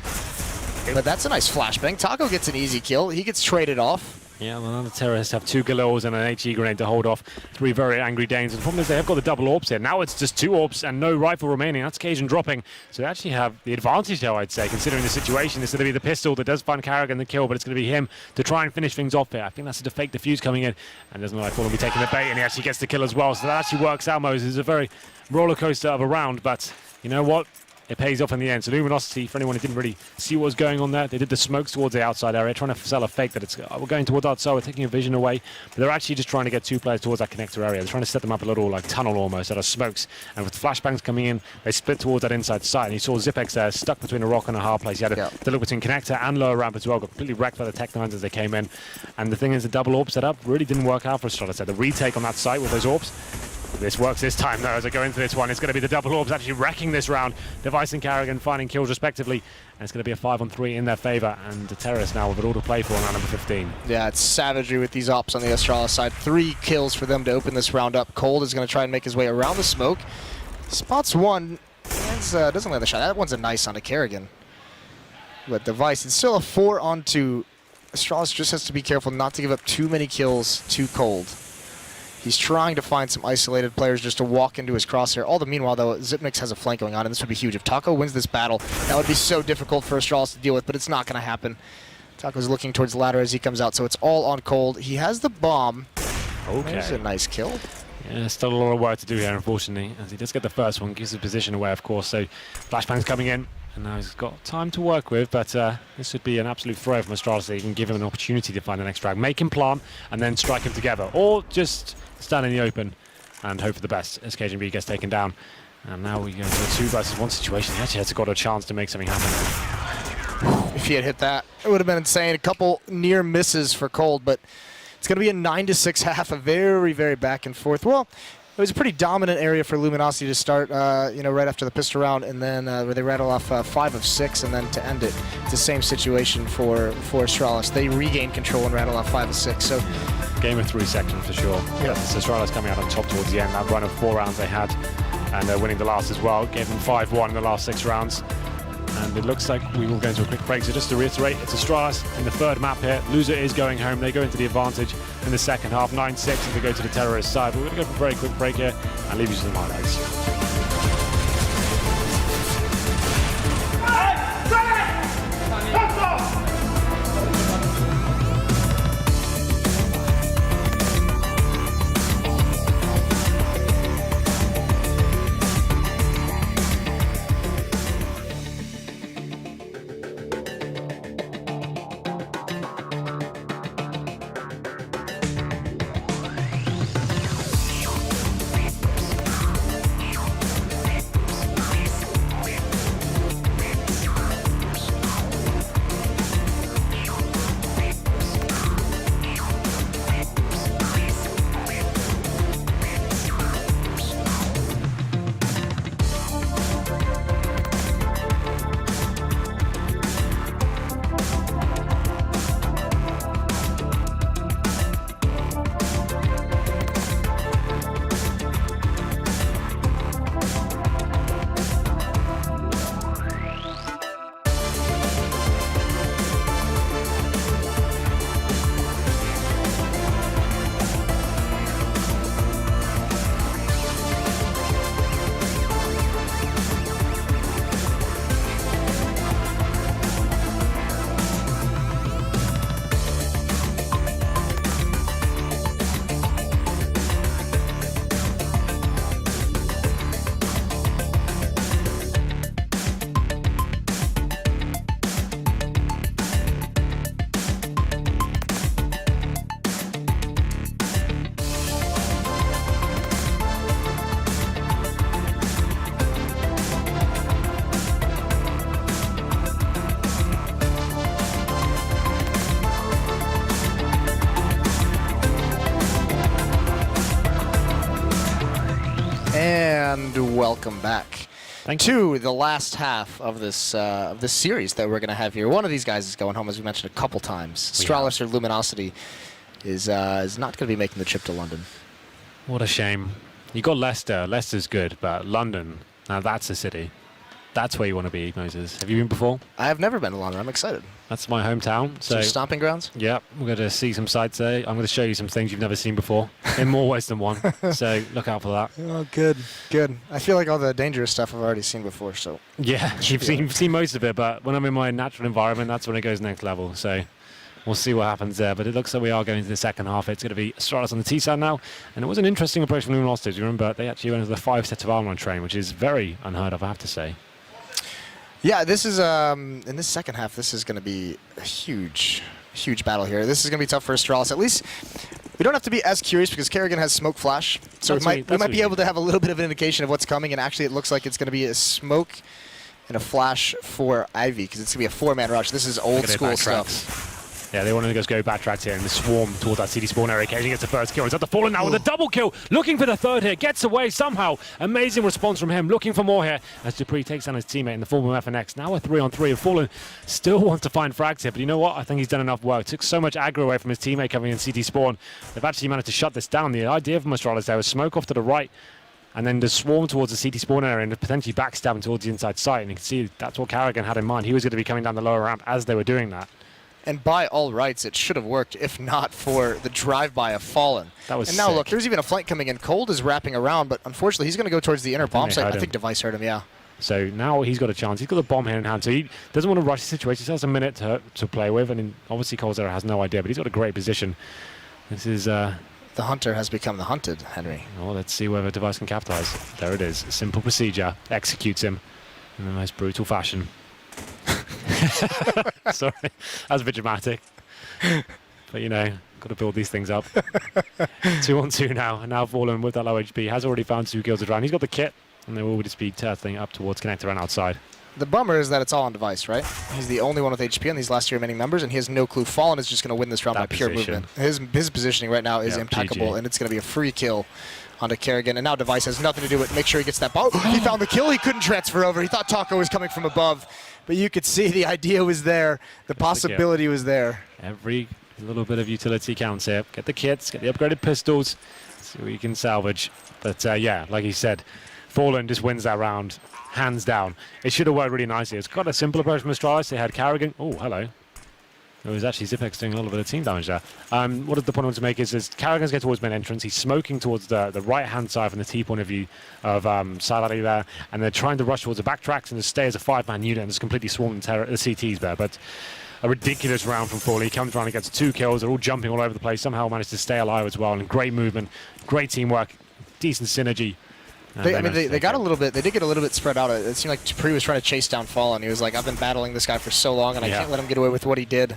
Speaker 2: But that's a nice flashbang. Taco gets an easy kill. He gets traded off.
Speaker 1: Yeah, well, the terrorists have 2 Galils and an HE grenade to hold off 3 very angry Danes. And the problem is they have got the double orbs here. Now it's just 2 orbs and no rifle remaining. That's Cajun dropping. So they actually have the advantage, though, I'd say, considering the situation. It's going to be the pistol that does find Carrigan the kill, but it's going to be him to try and finish things off here. I think that's a fake defuse coming in. And doesn't look like Paul will be taking the bait, and he actually gets the kill as well. So that actually works out, Moses. It's a very roller coaster of a round, but you know what? It pays off in the end. So Luminosity, for anyone who didn't really see what was going on there, they did the smokes towards the outside area, trying to sell a fake that it's we're going towards outside, we're taking a vision away. But they're actually just trying to get 2 players towards that connector area. They're trying to set them up a little like tunnel almost out of smokes. And with flashbangs coming in, they split towards that inside side. And you saw Zipex there stuck between a rock and a hard place. He had to look between connector and lower ramp as well. Got completely wrecked by the Tech9s as they came in. And the thing is, the double orb setup really didn't work out for Astralis. The retake on that site with those orbs. This works this time, though, as I go into this one. It's going to be the double orbs actually wrecking this round. Device and Carrigan finding kills respectively. And it's going to be a 5-on-3 in their favor. And the terrorists now with it all to play for on round number 15.
Speaker 2: Yeah, it's savagery with these ops on the Astralis side. 3 kills for them to open this round up. Cold is going to try and make his way around the smoke. Spots 1. Doesn't land the shot. That one's a nice on a Carrigan. But Device, it's still a 4 onto. Astralis just has to be careful not to give up too many kills too Cold. He's trying to find some isolated players just to walk into his crosshair. All the meanwhile, though, Zipnix has a flank going on, and this would be huge. If Taco wins this battle, that would be so difficult for Astralis to deal with, but it's not going to happen. Taco's looking towards the ladder as he comes out, so it's all on Cold. He has the bomb.
Speaker 1: Okay.
Speaker 2: There's a nice kill.
Speaker 1: Yeah, still a lot of work to do here, unfortunately, as he does get the first one, gives his position away, of course. So flashbang's coming in, and now he's got time to work with, but this would be an absolute throw from Astralis. So you can give him an opportunity to find the next frag, make him plant, and then strike him together, or just stand in the open and hope for the best as Cajun B gets taken down. And now we go to a 2 versus 1 situation. He actually has got a chance to make something happen.
Speaker 2: If he had hit that, it would have been insane. A couple near misses for Cold, but it's going to be a 9-6 half, a very, very back and forth. Well, it was a pretty dominant area for Luminosity to start, right after the pistol round, and then where they rattle off 5 of 6, and then to end it, it's the same situation for Astralis. They regain control and rattle off 5 of 6. So,
Speaker 1: game of 3 seconds for sure. Yeah, so Astralis coming out on top towards the end. That run of 4 rounds they had, and they're winning the last as well. Gave them 5-1 in the last 6 rounds. And it looks like we will go into a quick break. So just to reiterate, it's Astralis in the 3rd map here. Loser is going home. They go into the advantage in the 2nd half. 9-6 as they go to the terrorist side. But we're going to go for a very quick break here and leave you some highlights.
Speaker 2: and welcome back to the last half of this series that we're going to have here. One of these guys is going home, as we mentioned a couple times. Astralis or Luminosity is not going to be making the trip to London.
Speaker 1: What a shame. You got Leicester. Leicester's good, but London, now that's a city. That's where you want to be, Moses. Have you been before?
Speaker 2: I have never been to London. I'm excited.
Speaker 1: That's my hometown. So
Speaker 2: your stomping grounds?
Speaker 1: Yeah, we're going to see some sights there. I'm going to show you some things you've never seen before, in more ways than one. So look out for that.
Speaker 2: Oh, good, good. I feel like all the dangerous stuff I've already seen before. So
Speaker 1: yeah, you've seen most of it, but when I'm in my natural environment, that's when it goes next level. So we'll see what happens there. But it looks like we are going to the second half. It's going to be Astralis on the T side now. And it was an interesting approach from Luminosity. You remember, they actually went into the 5 sets of armor on train, which is very unheard of, I have to say.
Speaker 2: Yeah, this is in this second half. This is going to be a huge battle here. This is going to be tough for Astralis. At least we don't have to be as curious because Kerrigan has smoke flash, so we might be able to have a little bit of an indication of what's coming. And actually, it looks like it's going to be a smoke and a flash for Ivy because it's going to be a 4-man rush. This is old school stuff.
Speaker 1: Yeah, they want to just go backtracks here and the swarm towards that CD spawn area. Occasionally gets the first kill. He's at the fallen now with a double kill. Looking for the third here. Gets away somehow. Amazing response from him. Looking for more here as Dupree takes down his teammate in the form of FNX. Now a 3-on-3 of Fallen. Still wants to find frags here, but you know what? I think he's done enough work. Took so much aggro away from his teammate coming in CT spawn. They've actually managed to shut this down. The idea from Astralis there was smoke off to the right and then the swarm towards the CT spawn area and potentially backstabbing towards the inside site. And you can see that's what Kerrigan had in mind. He was going to be coming down the lower ramp as they were doing that.
Speaker 2: And by all rights, it should have worked if not for the drive-by of Fallen.
Speaker 1: That was
Speaker 2: And now
Speaker 1: sick.
Speaker 2: look, there's even a flank coming in. Cold is wrapping around, but unfortunately he's going to go towards the inner bomb site. I think Device heard him, yeah.
Speaker 1: So now he's got a chance. He's got the bomb here in hand, so he doesn't want to rush the situation. He still has a minute to play with, and obviously Coldzera has no idea, but he's got a great position. This is...
Speaker 2: the hunter has become the hunted, Henry.
Speaker 1: Oh, let's see whether Device can capitalize. There it is. Simple procedure. Executes him in a nice brutal fashion. Sorry, that was a bit dramatic. But you know, got to build these things up. 2-on-2 now, and now Fallen with that low HP has already found 2 kills at round. He's got the kit, and they will just be turtling up towards connector and outside.
Speaker 2: The bummer is that it's all on Device, right? He's the only one with HP on these last 2 remaining members, and he has no clue. Fallen is just going to win this round by pure movement. His positioning right now is impeccable,
Speaker 1: GG.
Speaker 2: and it's going to be a free kill onto Kerrigan. And now Device has nothing to do with it. Make sure he gets that ball. He found the kill. He couldn't transfer over. He thought Taco was coming from above, but you could see the idea was there. The possibility was there.
Speaker 1: Every little bit of utility counts here. Get the kits, get the upgraded pistols, see what you can salvage. But yeah, like you said, Fallen just wins that round, hands down. It should have worked really nicely. It's got a simple approach from Astralis. They had Kerrigan. Oh, hello. It was actually Zipex doing a little bit of team damage there. What the point I want to make is Kerrigan's getting towards main entrance. He's smoking towards the right-hand side from the T point of view of Salari there, and they're trying to rush towards the backtracks and just stay as a 5-man unit and just completely swarm the CTs there. But a ridiculous round from Fallen. He comes around and gets 2 kills. They're all jumping all over the place. Somehow managed to stay alive as well. And great movement, great teamwork, decent synergy.
Speaker 2: They got a little bit. They did get a little bit spread out. It seemed like Dupree was trying to chase down Fallen. He was like, "I've been battling this guy for so long, and I can't let him get away with what he did."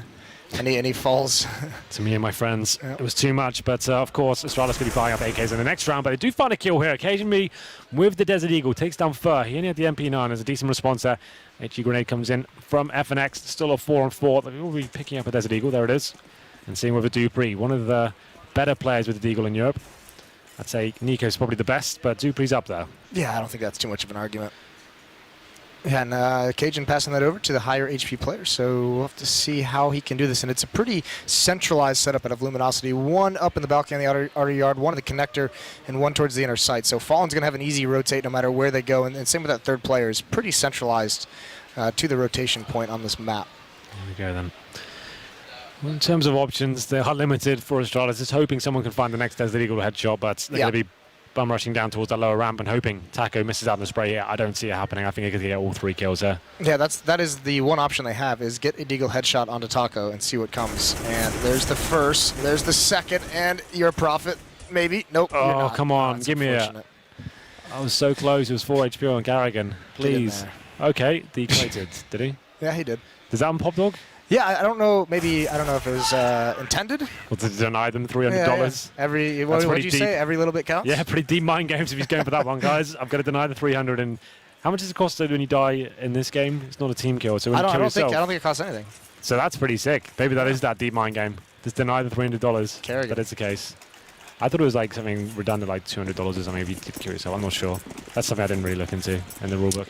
Speaker 2: And he falls.
Speaker 1: To me and my friends, it was too much. But of course, Astralis could be buying up AKs in the next round. But they do find a kill here. Occasionally, with the Desert Eagle, takes down Fur. He only had the MP9 as a decent response there. HE grenade comes in from FNX. Still a 4-on-4. They will be picking up a Desert Eagle. There it is. And seeing with a Dupree, one of the better players with the Eagle in Europe. I'd say Nico's probably the best, but Dupree's up there.
Speaker 2: Yeah, I don't think that's too much of an argument. Yeah, and Cajun passing that over to the higher HP player, so we'll have to see how he can do this. And it's a pretty centralized setup out of Luminosity. One up in the balcony on the outer yard, one in the connector, and one towards the inner site. So Fallen's going to have an easy rotate no matter where they go, and same with that third player. Is pretty centralized to the rotation point on this map.
Speaker 1: There we go then. Well, in terms of options, they are limited for Astralis. Just hoping someone can find the next Desert Eagle headshot, but they're going to be bum rushing down towards that lower ramp and hoping Taco misses out on the spray here. I don't see it happening. I think he could get all 3 kills there.
Speaker 2: Yeah, that is the one option they have, is get a Deagle headshot onto Taco and see what comes. And there's the first, there's the second, and your profit, maybe. Nope.
Speaker 1: Oh, come on. Give me a... I was so close. It was 4 HP on Kerrigan. Please. Okay, declated. Did he?
Speaker 2: Yeah, he did.
Speaker 1: Does that on Pop Dog?
Speaker 2: Yeah, I don't know. Maybe, I don't know if it was intended.
Speaker 1: Or to deny them $300?
Speaker 2: Yeah. What did you say? Every little bit counts?
Speaker 1: Yeah, pretty deep mind games if he's going for that one, guys. I've got to deny the 300. And how much does it cost when you die in this game? It's not a team kill, so when you kill yourself.
Speaker 2: I don't think it costs anything.
Speaker 1: So that's pretty sick. Maybe that is that deep mind game. Just deny the $300.
Speaker 2: Kerrigan.
Speaker 1: But it's the case. I thought it was like something redundant, like $200 or something. If you're curious, so I'm not sure. That's something I didn't really look into in the rulebook.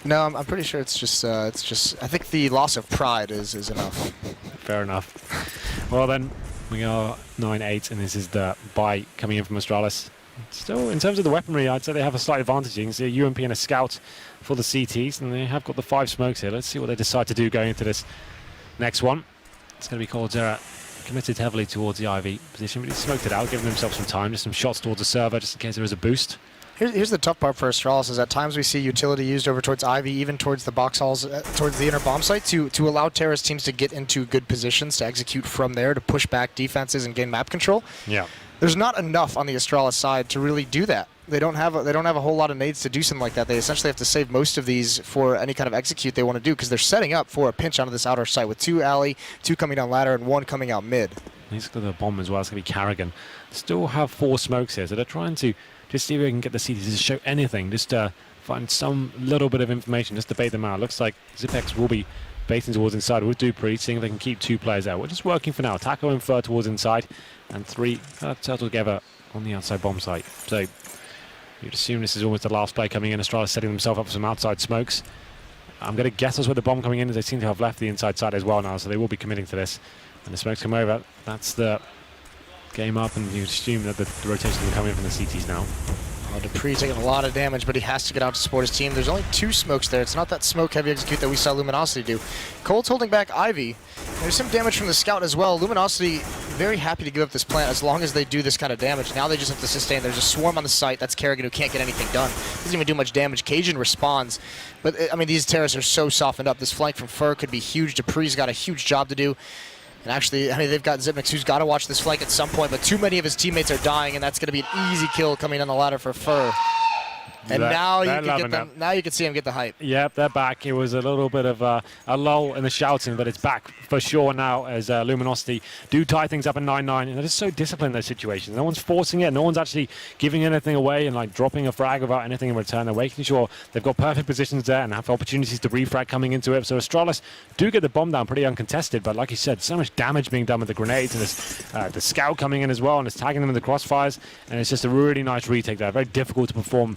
Speaker 2: No, I'm pretty sure it's just I think the loss of pride is enough.
Speaker 1: Fair enough. Well then, we are 9-8, and this is the buy coming in from Astralis. Still, in terms of the weaponry, I'd say they have a slight advantage. You can see a UMP and a scout for the CTs, and they have got the 5 smokes here. Let's see what they decide to do going into this next one. It's going to be Coldzera committed heavily towards the IV position, but he smoked it out, giving himself some time, just some shots towards the server, just in case there is a boost.
Speaker 2: Here's the tough part for Astralis, is at times we see utility used over towards IV, even towards the box halls, towards the inner bomb site, to allow terrorist teams to get into good positions to execute from there, to push back defenses and gain map control.
Speaker 1: Yeah.
Speaker 2: There's not enough on the Astralis side to really do that. They don't have a whole lot of nades to do something like that. They essentially have to save most of these for any kind of execute they want to do, because they're setting up for a pinch onto this outer site with 2 alley, 2 coming down ladder, and 1 coming out mid.
Speaker 1: He's got the bomb as well. It's going to be Carrigan. Still have 4 smokes here, so they're trying to just see if we can get the CTs to show anything, just to find some little bit of information, just to bait them out. Looks like Zipex will be baiting towards inside with Dupree, seeing if they can keep 2 players out. We're just working for now. Taco and Fur towards inside, and 3 turtle together on the outside bomb site. So you'd assume this is almost the last play coming in. Astralis setting themselves up for some outside smokes. I'm going to guess that's where the bomb coming in, as they seem to have left the inside side as well now, so they will be committing to this. When the smokes come over, that's the game up, and you'd assume that the rotation will come in from the CTs now.
Speaker 2: Oh, Dupree taking a lot of damage, but he has to get out to support his team. There's only 2 smokes there. It's not that smoke-heavy execute that we saw Luminosity do. Cold's holding back Ivy. There's some damage from the scout as well. Luminosity very happy to give up this plant as long as they do this kind of damage. Now they just have to sustain. There's a swarm on the site. That's Kerrigan, who can't get anything done. Doesn't even do much damage. Cajun responds. But, I mean, these terrorists are so softened up. This flank from Fur could be huge. Dupree's got a huge job to do. And actually, I mean, they've got Zipnix, who's got to watch this flank at some point, but too many of his teammates are dying, and that's going to be an easy kill coming on the ladder for Fur. And now you can get them. Now you can see him get the hype.
Speaker 1: Yep, they're back. It was a little bit of a lull in the shouting, but it's back for sure now, as Luminosity do tie things up at 9-9, and they're just so disciplined in those situations. No one's forcing it. No one's actually giving anything away and like dropping a frag without anything in return. They're making sure they've got perfect positions there and have opportunities to refrag coming into it. So Astralis do get the bomb down pretty uncontested, but like you said, so much damage being done with the grenades, and this the scout coming in as well, and it's tagging them in the crossfires, and it's just a really nice retake there. Very difficult to perform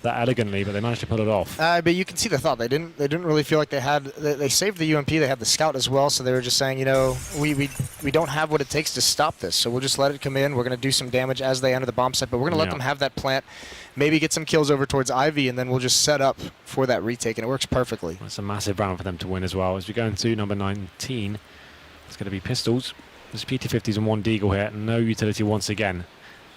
Speaker 1: that elegantly, but they managed to pull it off.
Speaker 2: But you can see the thought. They didn't really feel like they had. They saved the UMP. They had the scout as well, so they were just saying, you know, we don't have what it takes to stop this, so we'll just let it come in. We're going to do some damage as they enter the bomb site, but we're going to let them have that plant, maybe get some kills over towards Ivy, and then we'll just set up for that retake, and it works perfectly.
Speaker 1: It's a massive round for them to win as well. As we go into number 19, it's going to be pistols. There's PT50s and 1 Deagle here, and no utility once again.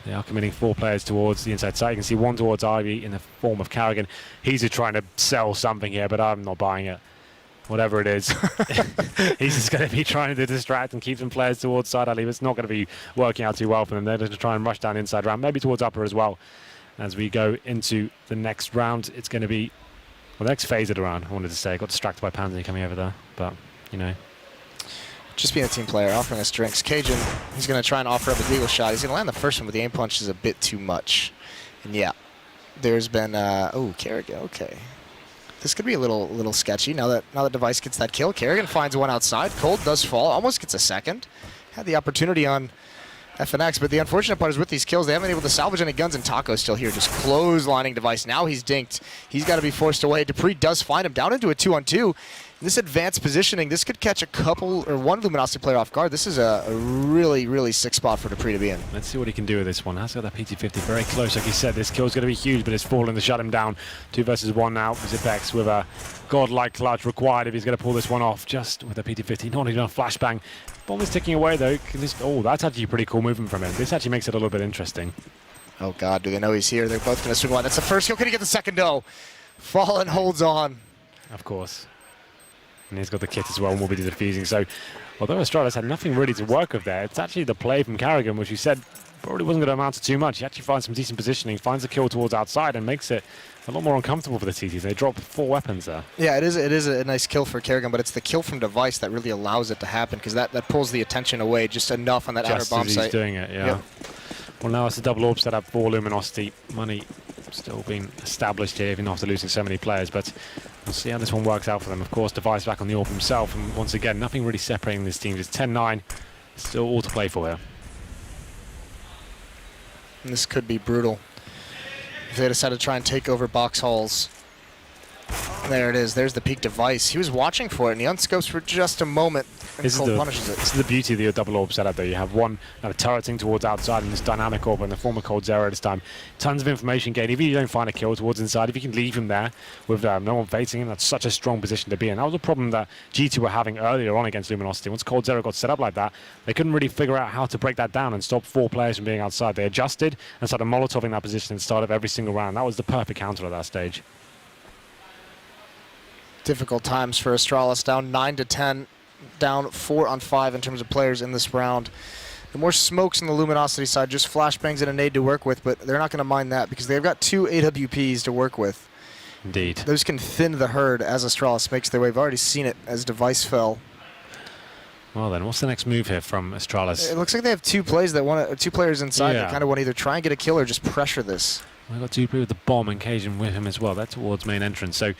Speaker 1: They are committing 4 players towards the inside side. You can see 1 towards Ivy in the form of Carrigan. He's just trying to sell something here, but I'm not buying it. Whatever it is. He's just going to be trying to distract and keep some players towards side alley. It's not going to be working out too well for them. They're going to try and rush down inside round, maybe towards upper as well. As we go into the next round, it's going to be, well, the next phase of the round, I wanted to say. I got distracted by Pansy coming over there, but, you know.
Speaker 2: Just being a team player, offering us drinks. Cajun, he's going to try and offer up a deagle shot. He's going to land the first one, but the aim punch is a bit too much. And yeah, there's been, oh, Kerrigan, okay. This could be a little sketchy now that Device gets that kill. Kerrigan finds one outside. Cold does fall, almost gets a second. Had the opportunity on FNX, but the unfortunate part is with these kills, they haven't been able to salvage any guns, and Taco's still here, just clotheslining Device. Now he's dinked. He's got to be forced away. Dupree does find him down into a 2-on-2. This advanced positioning, this could catch a couple or 1 Luminosity player off guard. This is a really, really sick spot for Dupree to be in.
Speaker 1: Let's see what he can do with this one. Has got that PT50 very close. Like you said, this kill's going to be huge, but it's fallen to shut him down. 2 versus 1 now. Zipex with a godlike clutch required if he's going to pull this one off. Just with a PT50, not even a flashbang. Bomb is ticking away though. Oh, that's actually a pretty cool movement from him. This actually makes it a little bit interesting.
Speaker 2: Oh God, do they know he's here? They're both going to swing one. That's the first kill. Can he get the second? No. Fallen holds on.
Speaker 1: Of course. And he's got the kit as well, and will be defusing. So, although Astralis had nothing really to work with there, it's actually the play from Carrigan, which you said probably wasn't going to amount to too much. He actually finds some decent positioning, finds a kill towards outside, and makes it a lot more uncomfortable for the CTs. They drop 4 weapons there. Yeah,
Speaker 2: it is a nice kill for Kerrigan, but it's the kill from Device that really allows it to happen, because that pulls the attention away just enough on that outer bomb site.
Speaker 1: Just as he's doing it, yeah.
Speaker 2: Yep.
Speaker 1: Well, now it's a double orb setup for Luminosity. Money still being established here, even after losing so many players, but we'll see how this one works out for them. Of course, Device back on the orb himself, and once again, nothing really separating this team. It's 10-9, still all to play for here.
Speaker 2: And this could be brutal if they decide to try and take over box halls. There it is. There's the peak device. He was watching for it, and he unscopes for just a moment, and Cold punishes it.
Speaker 1: This is the beauty of the double orb setup, though. You have one kind of turreting towards outside and this dynamic orb in the form of Cold Zero this time. Tons of information gain. Even if you don't find a kill towards inside, if you can leave him there with no one facing him, that's such a strong position to be in. That was a problem that G2 were having earlier on against Luminosity. Once Cold Zero got set up like that, they couldn't really figure out how to break that down and stop 4 players from being outside. They adjusted and started molotoving that position at the start of every single round. That was the perfect counter at that stage.
Speaker 2: Difficult times for Astralis, down 9-10, down 4-on-5 in terms of players in this round. The more smokes on the Luminosity side, just flashbangs and a nade to work with, but they're not going to mind that because they've got 2 AWPs to work with.
Speaker 1: Indeed.
Speaker 2: Those can thin the herd as Astralis makes their way. We've already seen it as Device fell.
Speaker 1: Well then, what's the next move here from Astralis?
Speaker 2: It looks like they have 2 players inside that kind of want to either try and get a kill or just pressure this.
Speaker 1: We've got Dupree with the bomb and Cajun with him as well. They're towards main entrance. So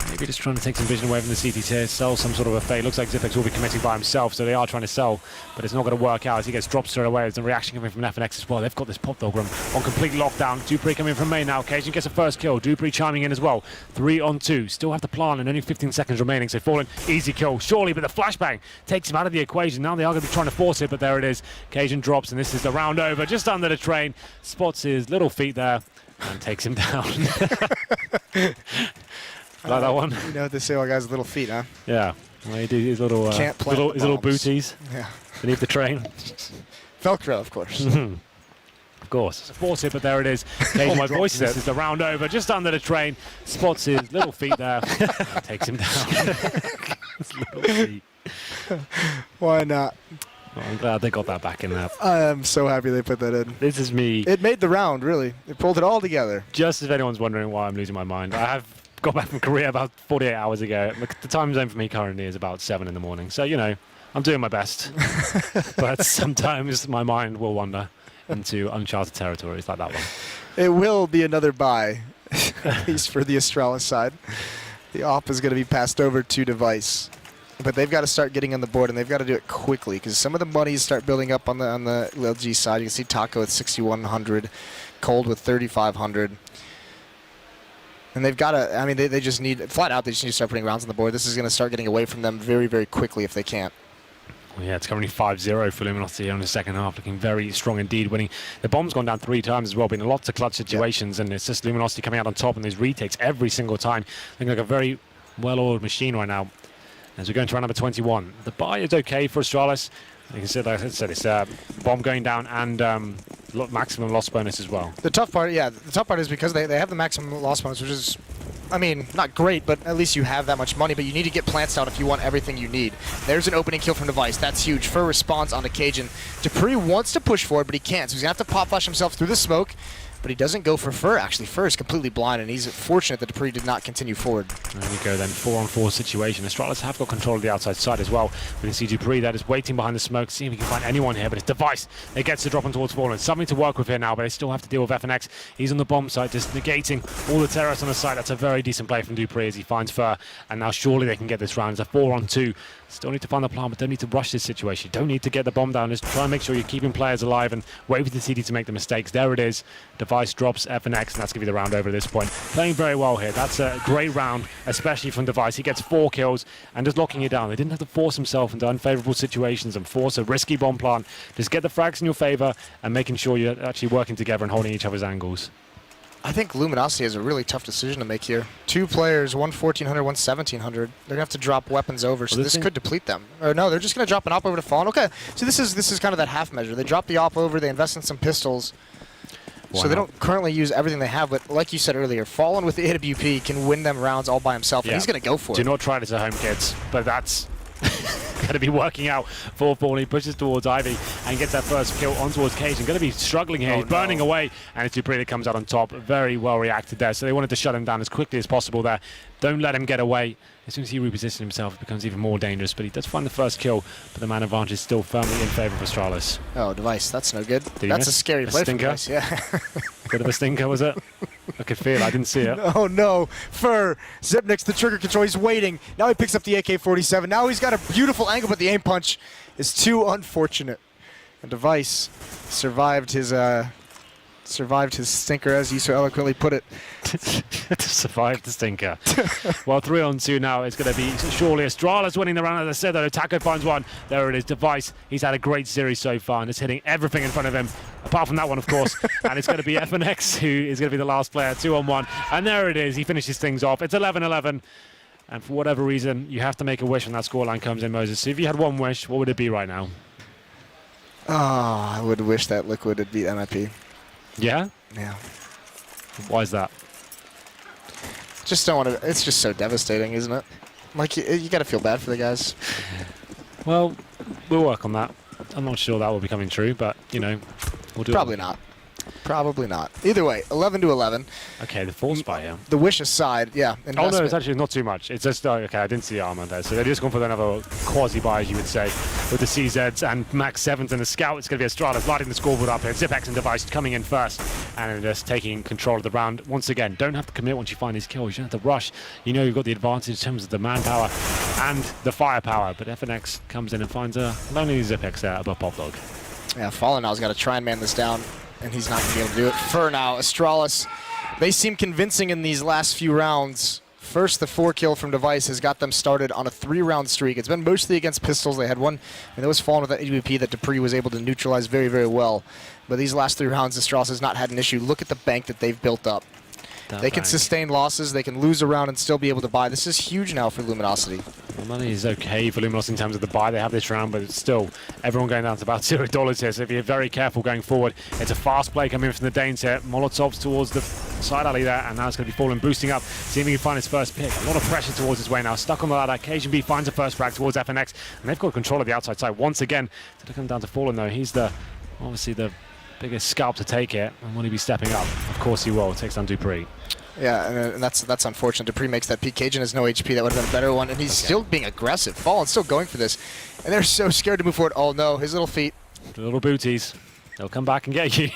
Speaker 1: maybe just trying to take some vision away from the CT tier, sell some sort of a fade. Looks like Zipex will be committing by himself, so they are trying to sell, but it's not going to work out as he gets dropped straight away. There's a reaction coming from FNX as well. They've got this pop dog room on complete lockdown. Dupree coming from main now. Cajun gets a first kill. Dupree chiming in as well. 3-on-2. Still have the plan and only 15 seconds remaining, so Fallen, easy kill. Surely, but the flashbang takes him out of the equation. Now they are going to be trying to force it, but there it is. Cajun drops, and this is the round over. Just under the train. Spots his little feet there and takes him down. Like that one?
Speaker 2: You know what they say about guys with little feet, huh?
Speaker 1: Yeah. Well, he did his little,
Speaker 2: Can't plant
Speaker 1: his little booties beneath the train.
Speaker 2: Velcro, of course.
Speaker 1: Of course. Force it, but there it is. Oh, my voice says it's the round over, just under the train. Spots his little feet there and takes him down. His little feet.
Speaker 2: Why not?
Speaker 1: Well, I'm glad they got that back in there.
Speaker 2: I am so happy they put that in.
Speaker 1: This is me.
Speaker 2: It made the round, really. It pulled it all together.
Speaker 1: Just if anyone's wondering why I'm losing my mind, I have got back from Korea about 48 hours ago. The time zone for me currently is about 7 in the morning. So, you know, I'm doing my best. But sometimes my mind will wander into uncharted territories like that one.
Speaker 2: It will be another bye, at least for the Astralis side. The op is going to be passed over to Device. But they've got to start getting on the board, and they've got to do it quickly because some of the monies start building up on the LG side. You can see Taco with 6,100, Cold with 3,500. And they've got to, I mean, they just need, flat out, they just need to start putting rounds on the board. This is going to start getting away from them very, very quickly if they can't.
Speaker 1: Well, yeah, it's currently 5-0 for Luminosity on the second half, looking very strong indeed, winning. The bomb's gone down 3 times as well, been in lots of clutch situations, and it's just Luminosity coming out on top, and these retakes every single time. Looking like a very well-oiled machine right now. As we go into round number 21. The buy is okay for Astralis. You can see, like I said, it's bomb going down and maximum loss bonus as well.
Speaker 2: The tough part, the tough part is because they have the maximum loss bonus, which is, I mean, not great, but at least you have that much money, but you need to get plants down if you want everything you need. There's an opening kill from Device. That's huge. Fur responds onto Cajun. Dupree wants to push forward, but he can't, so he's going to have to pop flash himself through the smoke. But he doesn't go for Fur, actually. Fur is completely blind, and he's fortunate that Dupree did not continue forward.
Speaker 1: There we go then, 4-on-4 situation. Astralis have got control of the outside side as well. We can see Dupree that is waiting behind the smoke, seeing if he can find anyone here, but it's Device. It gets to drop on towards Fallen. Something to work with here now, but they still have to deal with FNX. He's on the bomb site, just negating all the terrorists on the side. That's a very decent play from Dupree as he finds Fur, and now surely they can get this round. It's a 4-on-2. Still need to find the plan, but don't need to rush this situation. Don't need to get the bomb down. Just try and make sure you're keeping players alive and wait for the CD to make the mistakes. There it is. Device drops FNX, and that's going to be the round over at this point. Playing very well here. That's a great round, especially from Device. He gets 4 kills and just locking it down. They didn't have to force himself into unfavorable situations and force a risky bomb plant. Just get the frags in your favor and making sure you're actually working together and holding each other's angles.
Speaker 2: I think Luminosity has a really tough decision to make here. 2 players, one 1,400, one 1,700. They're going to have to drop weapons over, so this could deplete them. Or no, they're just going to drop an op over to Fallen. Okay, so this is kind of that half measure. They drop the op over, they invest in some pistols. So they don't currently use everything they have, but like you said earlier, Fallen with the AWP can win them rounds all by himself, and he's going to go for it.
Speaker 1: Do not try this at home, kids, but that's going to be working out for Fallen. He pushes towards Ivy and gets that first kill on towards Cajun. Going to be struggling here. He's burning away, and it's Dupree that comes out on top. Very well reacted there, so they wanted to shut him down as quickly as possible there. Don't let him get away. As soon as he repositions himself, it becomes even more dangerous, but he does find the first kill, but the man advantage is still firmly in favor of Astralis.
Speaker 2: Oh, Device, that's no good. That's a scary play for Device, yeah.
Speaker 1: Bit of a stinker, was it? I could feel it. I didn't see it.
Speaker 2: Oh, no. Fur. Zipnik's the trigger control. He's waiting. Now he picks up the AK-47. Now he's got a beautiful angle, but the aim punch is too unfortunate. And Device survived his Survived his stinker, as you so eloquently put it.
Speaker 1: To survive the stinker. Well, 3-on-2 now. It's going to be surely Astralis winning the round. As I said, though, Taco finds one. There it is. Device. He's had a great series so far and is hitting everything in front of him, apart from that one, of course. And it's going to be FNX who is going to be the last player, 2-on-1. And there it is. He finishes things off. It's 11-11. And for whatever reason, you have to make a wish when that scoreline comes in, Moses. So if you had one wish, what would it be right now?
Speaker 2: Oh, I would wish that Liquid had beat MIP.
Speaker 1: Yeah?
Speaker 2: Yeah.
Speaker 1: Why is that?
Speaker 2: Just don't want to. It's just so devastating, isn't it? Like, you got to feel bad for the guys.
Speaker 1: Well, we'll work on that. I'm not sure that will be coming true, but, you know, we'll do
Speaker 2: Probably
Speaker 1: it.
Speaker 2: not. Probably not. Either way, 11-11.
Speaker 1: Okay, the force by here.
Speaker 2: The wish aside, yeah.
Speaker 1: Oh, no, it's actually not too much. It's just, okay, I didn't see the armor there. So they're just going for another quasi-buy, as you would say, with the CZs and Max 7s and the Scout. It's going to be Astralis lighting the scoreboard up here. Zipex and Device coming in first and just taking control of the round. Once again, don't have to commit once you find these kills. You don't have to rush. You know you've got the advantage in terms of the manpower and the firepower. But FNX comes in and finds a lonely Zipex there above Pop Dog.
Speaker 2: Yeah, Fallen now's got to try and man this down, and he's not going to be able to do it. For now, Astralis, they seem convincing in these last few rounds. First, the 4-kill from Device has got them started on a 3-round streak. It's been mostly against pistols. They had one, and that was Fallen with that AWP that Dupree was able to neutralize very, very well. But these last 3 rounds, Astralis has not had an issue. Look at the bank that they've built up. They can sustain losses. They can lose a round and still be able to buy. This is huge now for Luminosity.
Speaker 1: The money is okay for Luminosity in terms of the buy. They have this round, but it's still everyone going down to about $0 here. So if you're very careful going forward, it's a fast play coming in from the Danes here. Molotovs towards the side alley there, and now it's going to be Fallen boosting up, seeing if he can find his first pick. A lot of pressure towards his way now. Stuck on the ladder. Occasion B finds a first frag towards FNX, and they've got control of the outside side once again. To come down to Fallen though, he's obviously the biggest scalp to take it, and will he be stepping up? Of course he will. Takes down Dupree.
Speaker 2: Yeah, and that's unfortunate. Dupree makes that peak. Cajun has no HP. That would have been a better one. And he's still being aggressive. Fallen's still going for this. And they're so scared to move forward. Oh, no. His little feet.
Speaker 1: The little booties. They'll come back and get you.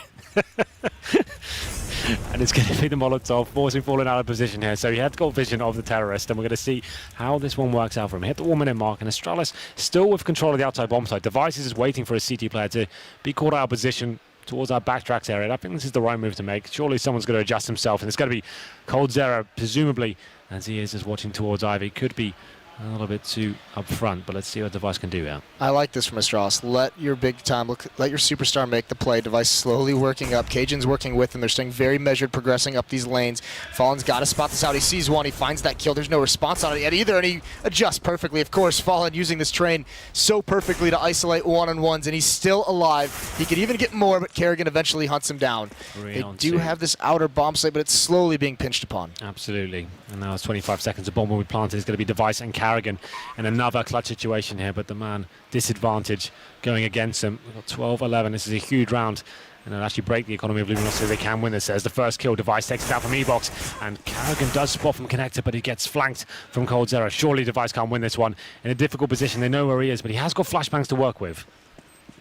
Speaker 1: And it's going to be the Molotov, forcing Fallen out of position here. So he had got vision of the terrorist, and we're going to see how this one works out for him. Hit the 1-minute mark, and Astralis still with control of the outside bomb site. Devices is waiting for a CT player to be caught out of position towards our backtracks area. I think this is the right move to make. Surely someone's going to adjust himself, and it's going to be coldzera, presumably, as he is just watching towards Ivy. Could be a little bit too up front, but let's see what Device can do here.
Speaker 2: I like this from Astralis. Let your big time, let your superstar make the play. Device slowly working up. Cajun's working with him. They're staying very measured, progressing up these lanes. Fallen's got to spot this out. He sees one. He finds that kill. There's no response on it yet either, and he adjusts perfectly. Of course, Fallen using this train so perfectly to isolate one-on-ones, and he's still alive. He could even get more, but Kerrigan eventually hunts him down. They do have this outer bomb site, but it's slowly being pinched upon.
Speaker 1: Absolutely. And now it's 25 seconds. The bomb will be planted. It's going to be Device and Kerrigan in another clutch situation here, but the man disadvantage going against him. We've got 12-11. This is a huge round, and it'll actually break the economy of Luminosity. They can win this. There's the first kill. Device takes it out from E-Box, and Kerrigan does spot from Connector, but he gets flanked from coldzera. Surely Device can't win this one. In a difficult position. They know where he is, but he has got flashbangs to work with.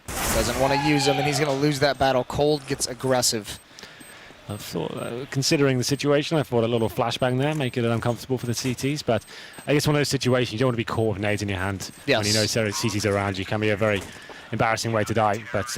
Speaker 2: Doesn't want to use them, and he's going to lose that battle. Cold gets aggressive.
Speaker 1: I thought, considering the situation, I thought a little flashbang there, make it uncomfortable for the CTs. But I guess one of those situations, you don't want to be caught with nades in your hand when you know CTs around you. Can be a very embarrassing way to die. But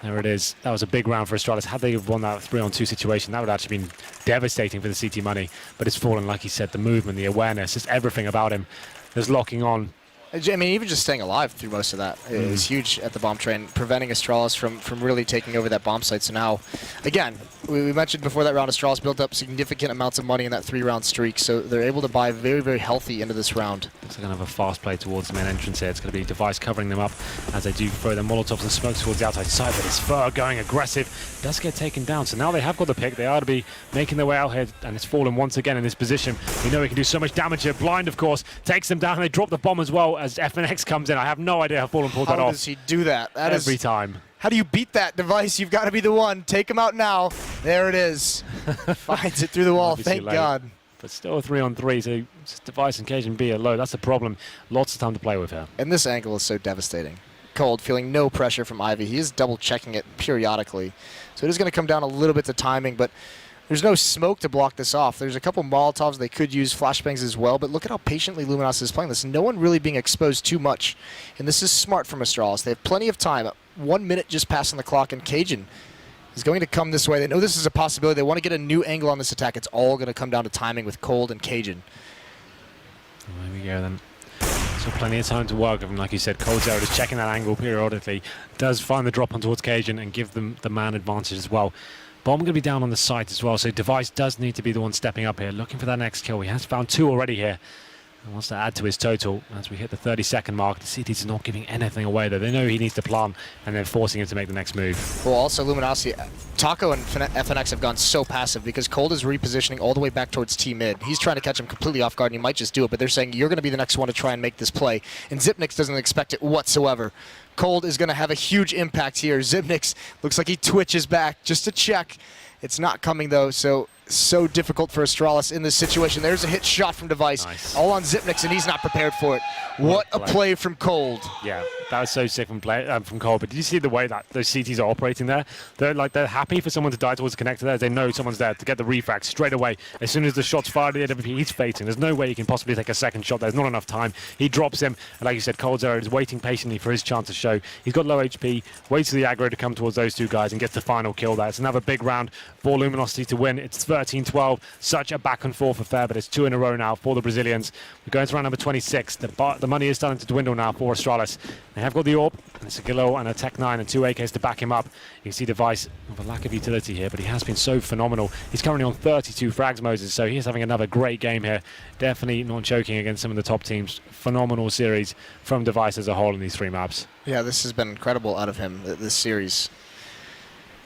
Speaker 1: there it is. That was a big round for Astralis. Had they won that 3-on-2 situation, that would actually been devastating for the CT money. But it's Fallen, like he said, the movement, the awareness, just everything about him is locking on.
Speaker 2: I mean, even just staying alive through most of that is huge at the bomb train, preventing Astralis from really taking over that bomb site. So now, again, we mentioned before that round, Astralis built up significant amounts of money in that 3-round streak, so they're able to buy very, very healthy into this round.
Speaker 1: It's going to have a fast play towards the main entrance here. It's going to be Device covering them up as they do throw their Molotovs and smokes towards the outside side, but it's Fur going aggressive. Does get taken down, so now they have got the pick. They are to be making their way out here, and it's Fallen once again in this position. We know he can do so much damage here. Blind, of course, takes them down. They drop the bomb as well as FNX comes in. I have no idea how Fallen pulled that off.
Speaker 2: How does he do that?
Speaker 1: Every time.
Speaker 2: How do you beat that Device? You've got to be the one. Take him out now. There it is. Finds it through the wall. Thank God.
Speaker 1: But still a 3-on-3, so Device and Cajun B are low. That's the problem. Lots of time to play with here.
Speaker 2: And this angle is so devastating. Cold, feeling no pressure from Ivy. He is double-checking it periodically. So it is going to come down a little bit to timing, but there's no smoke to block this off. There's a couple Molotovs. They could use flashbangs as well, but look at how patiently Luminosity is playing this. No one really being exposed too much, and this is smart from Astralis. They have plenty of time. 1 minute just passing the clock, and Cajun is going to come this way. They know this is a possibility. They want to get a new angle on this attack. It's all going to come down to timing with Cold and Cajun.
Speaker 1: There we go then. So plenty of time to work with him. Like you said, Cold Zero is checking that angle periodically. Does find the drop on towards Cajun and give them the man advantage as well. Bomb going to be down on the site as well, so Device does need to be the one stepping up here, looking for that next kill. He has found 2 already here. And wants to add to his total as we hit the 30-second mark. The CT's not giving anything away, though. They know he needs to plant, and they're forcing him to make the next move.
Speaker 2: Well, also Luminosity, Taco and FNX have gone so passive because Cold is repositioning all the way back towards T mid. He's trying to catch him completely off guard, and he might just do it, but they're saying you're going to be the next one to try and make this play. And Zipnix doesn't expect it whatsoever. Cold is going to have a huge impact here. Zipnix looks like he twitches back just to check. It's not coming, though, so difficult for Astralis in this situation. There's a hit shot from Device,
Speaker 1: nice.
Speaker 2: All on Zipnix, and he's not prepared for it. What a play from Cold.
Speaker 1: Yeah, that was so sick from Cold. But did you see the way that those CTs are operating there? They're happy for someone to die towards the connector there. They know someone's there to get the refract straight away. As soon as the shot's fired at the AWP, he's fating. There's no way he can possibly take a second shot. There's not enough time. He drops him, and like you said, Cold Zero is waiting patiently for his chance to show. He's got low HP, waits for the aggro to come towards those 2 guys and gets the final kill there. It's another big round for Luminosity to win. It's 13-12. Such a back and forth affair, but it's 2 in a row now for the Brazilians. We're going to round number 26. The money is starting to dwindle now for Astralis. They have got the AWP, and it's a Gillo and a Tech 9 and 2 AKs to back him up. You can see Device with a lack of utility here, but he has been so phenomenal. He's currently on 32 frags, Moses, so he's having another great game here. Definitely not choking against some of the top teams. Phenomenal series from Device as a whole in these 3 maps.
Speaker 2: Yeah, this has been incredible out of him, this series.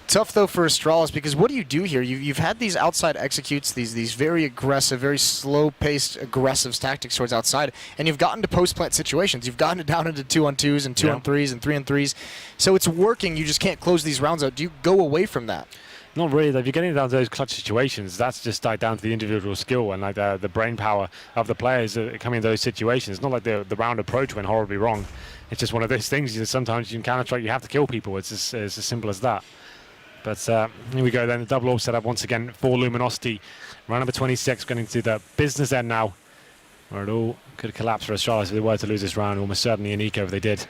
Speaker 2: Tough, though, for Astralis, because what do you do here? You've had these outside executes, these very aggressive, very slow-paced, aggressive tactics towards outside, and you've gotten to post-plant situations. You've gotten it down into 2-on-2s and 2-on-3s and 3-on-3s. So it's working. You just can't close these rounds out. Do you go away from that?
Speaker 1: Not really, though. If you're getting down to those clutch situations, that's just down to the individual skill and like the brain power of the players coming in those situations. It's not like the round approach went horribly wrong. It's just one of those things. Sometimes you can counter-strike, you have to kill people. It's as simple as that. But here we go then, the double AWP setup once again for Luminosity. Round number 26 going into the business end now, where it all could collapse for Astralis if they were to lose this round, almost certainly in eco if they did.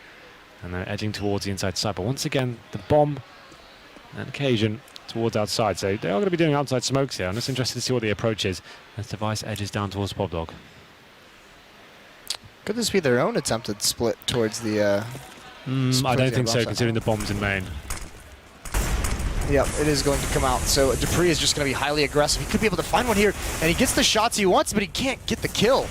Speaker 1: And they're edging towards the inside side. But once again, the bomb and Cajun towards outside. So they are going to be doing outside smokes here. I'm just interested to see what the approach is as Device edges down towards Pop Dog.
Speaker 2: Could this be their own attempted split towards the...
Speaker 1: I don't think so, considering the bomb's in main.
Speaker 2: Yep, it is going to come out. So Dupree is just going to be highly aggressive. He could be able to find one here, and he gets the shots he wants, but he can't get the kill.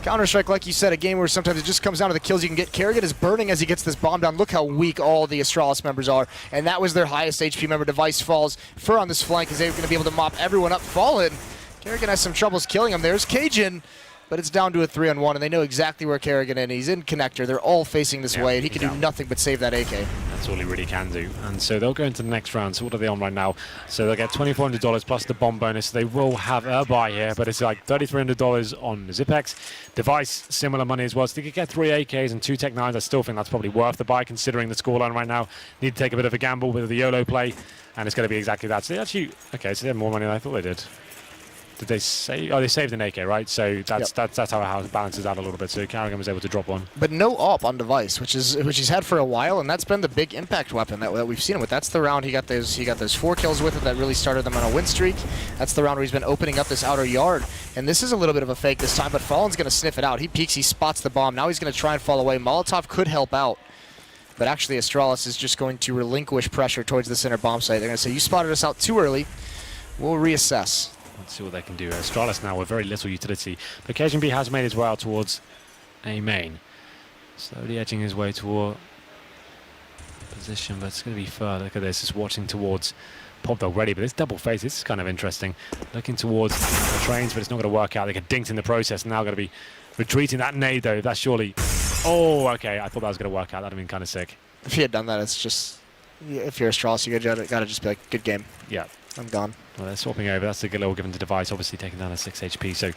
Speaker 2: Counter-Strike, like you said, a game where sometimes it just comes down to the kills you can get. Kerrigan is burning as he gets this bomb down. Look how weak all the Astralis members are, and that was their highest HP member. Device falls. Fur on this flank is going to be able to mop everyone up. Fallen. Kerrigan has some troubles killing him. There's Cajun, but it's down to a 3-on-1, and they know exactly where Kerrigan is. He's in connector. They're all facing this way, and he can do nothing but save that AK. That's
Speaker 1: all he really can do. And so they'll go into the next round. So what are they on right now? So they'll get $2,400 plus the bomb bonus. They will have a buy here, but it's like $3,300 on Zipex. Device, similar money as well. So they could get 3 AKs and 2 Tech 9s. I still think that's probably worth the buy considering the scoreline right now. Need to take a bit of a gamble with the YOLO play, and it's going to be exactly that. So they actually, okay, so they have more money than I thought they did. Did they save? Oh, they saved an AK, right? So that's how it balances out a little bit. So Kerrigan was able to drop one.
Speaker 2: But no AWP on Device, which he's had for a while, and that's been the big impact weapon that we've seen him with. That's the round he got those 4 kills with it that really started them on a win streak. That's the round where he's been opening up this outer yard. And this is a little bit of a fake this time, but Fallen's going to sniff it out. He peeks, he spots the bomb. Now he's going to try and fall away. Molotov could help out. But actually, Astralis is just going to relinquish pressure towards the center bomb site. They're going to say, you spotted us out too early. We'll reassess.
Speaker 1: Let's see what they can do. Astralis now with very little utility. But Cajun B has made his way out towards A main. Slowly edging his way toward position, but it's going to be further. Look at this, it's watching towards Pop Dog ready, but this double face, this is kind of interesting. Looking towards the trains, but it's not going to work out. They get dinked in the process. Now going to be retreating. That nade, though, that's surely... Oh, okay, I thought that was going to work out. That would have been kind of sick.
Speaker 2: If he had done that, it's just... If you're Astralis, you got to just be like, good game.
Speaker 1: Yeah.
Speaker 2: I'm gone.
Speaker 1: Well, they're swapping over. That's the Gillo given to Device, obviously taking down a 6 HP, so it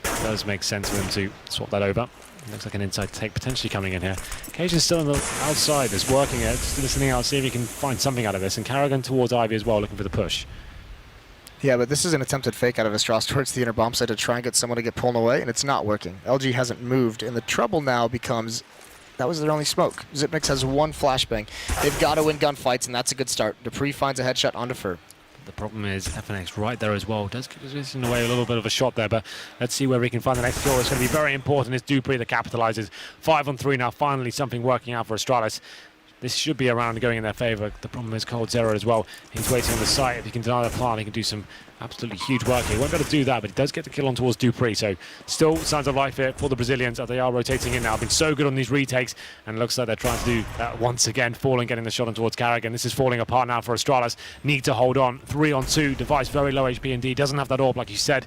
Speaker 1: does make sense for them to swap that over. Looks like an inside take potentially coming in here. Cajun's still on the outside, is working it, just listening out, see if he can find something out of this. And Kerrigan towards Ivy as well, looking for the push.
Speaker 2: Yeah, but this is an attempted fake out of Astralis towards the inner bomb site to try and get someone to get pulled away, and it's not working. LG hasn't moved, and the trouble now becomes That was their only smoke. Zipnix has 1 flashbang. They've got to win gunfights, and that's a good start. Dupree finds a headshot onto Fur.
Speaker 1: The problem is FNX right there as well. Does give us in a way a little bit of a shot there, but let's see where we can find the next kill. It's going to be very important. It's Dupree that capitalizes. 5 on 3 now. Finally something working out for Astralis. This should be a round going in their favor. The problem is Cold Zero as well. He's waiting on the site. If he can deny the plant, he can do some absolutely huge work here. He won't be able to do that, but he does get the kill on towards Dupree. So still signs of life here for the Brazilians as they are rotating in now. Been so good on these retakes, and it looks like they're trying to do that once again. Falling, getting the shot on towards Carrigan. This is falling apart now for Astralis. Need to hold on. 3 on 2. Device very low HP indeed. Doesn't have that AWP like you said.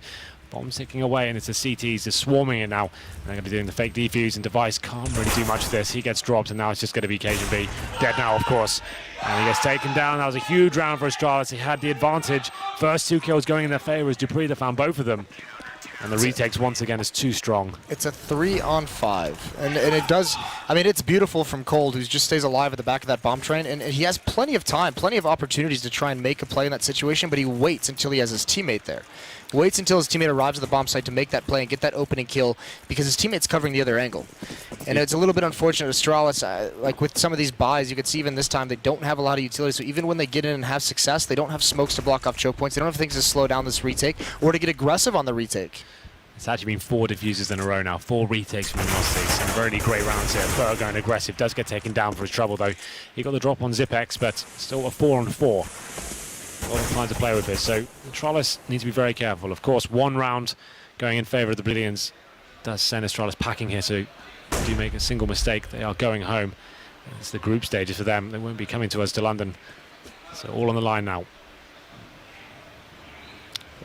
Speaker 1: Bombs ticking away, and it's the CTs just swarming it now. And they're going to be doing the fake defuse, and Device can't really do much of this. He gets dropped, and now it's just going to be Cajun B. Dead now, of course. And he gets taken down. That was a huge round for Astralis. He had the advantage. First 2 kills going in their favor as Dupree that found both of them. And the retakes once again is too strong.
Speaker 2: It's a 3 on 5. And it does, I mean, it's beautiful from Cold, who just stays alive at the back of that bomb train. And he has plenty of time, plenty of opportunities to try and make a play in that situation, but he waits until he has his teammate there. Waits until his teammate arrives at the bomb site to make that play and get that opening kill because his teammate's covering the other angle. And it's a little bit unfortunate. Astralis, like with some of these buys, you can see even this time they don't have a lot of utility. So even when they get in and have success, they don't have smokes to block off choke points. They don't have things to slow down this retake or to get aggressive on the retake.
Speaker 1: It's actually been 4 diffusers in a row now, 4 retakes from Luminosity. Some really great rounds here. Fur going aggressive, does get taken down for his trouble though. He got the drop on Zipex, but still a 4 on 4. A lot of time to play with this, so Astralis needs to be very careful. Of course, 1 round going in favour of the Brazilians does send Astralis packing here, so if you make a single mistake, they are going home. It's the group stages for them. They won't be coming to us to London. So all on the line now.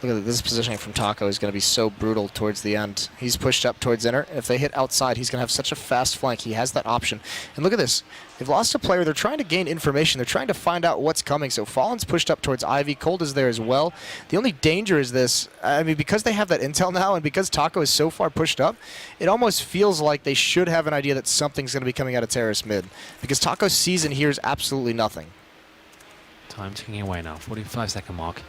Speaker 2: Look at this positioning from Taco is going to be so brutal towards the end. He's pushed up towards inner. If they hit outside, he's going to have such a fast flank. He has that option. And look at this. They've lost a player. They're trying to gain information. They're trying to find out what's coming. So Fallen's pushed up towards Ivy. Cold is there as well. The only danger is this. I mean, because they have that intel now and because Taco is so far pushed up, it almost feels like they should have an idea that something's going to be coming out of Terrace mid. Because Taco sees and hears absolutely nothing.
Speaker 1: Time ticking away now. 45-second mark.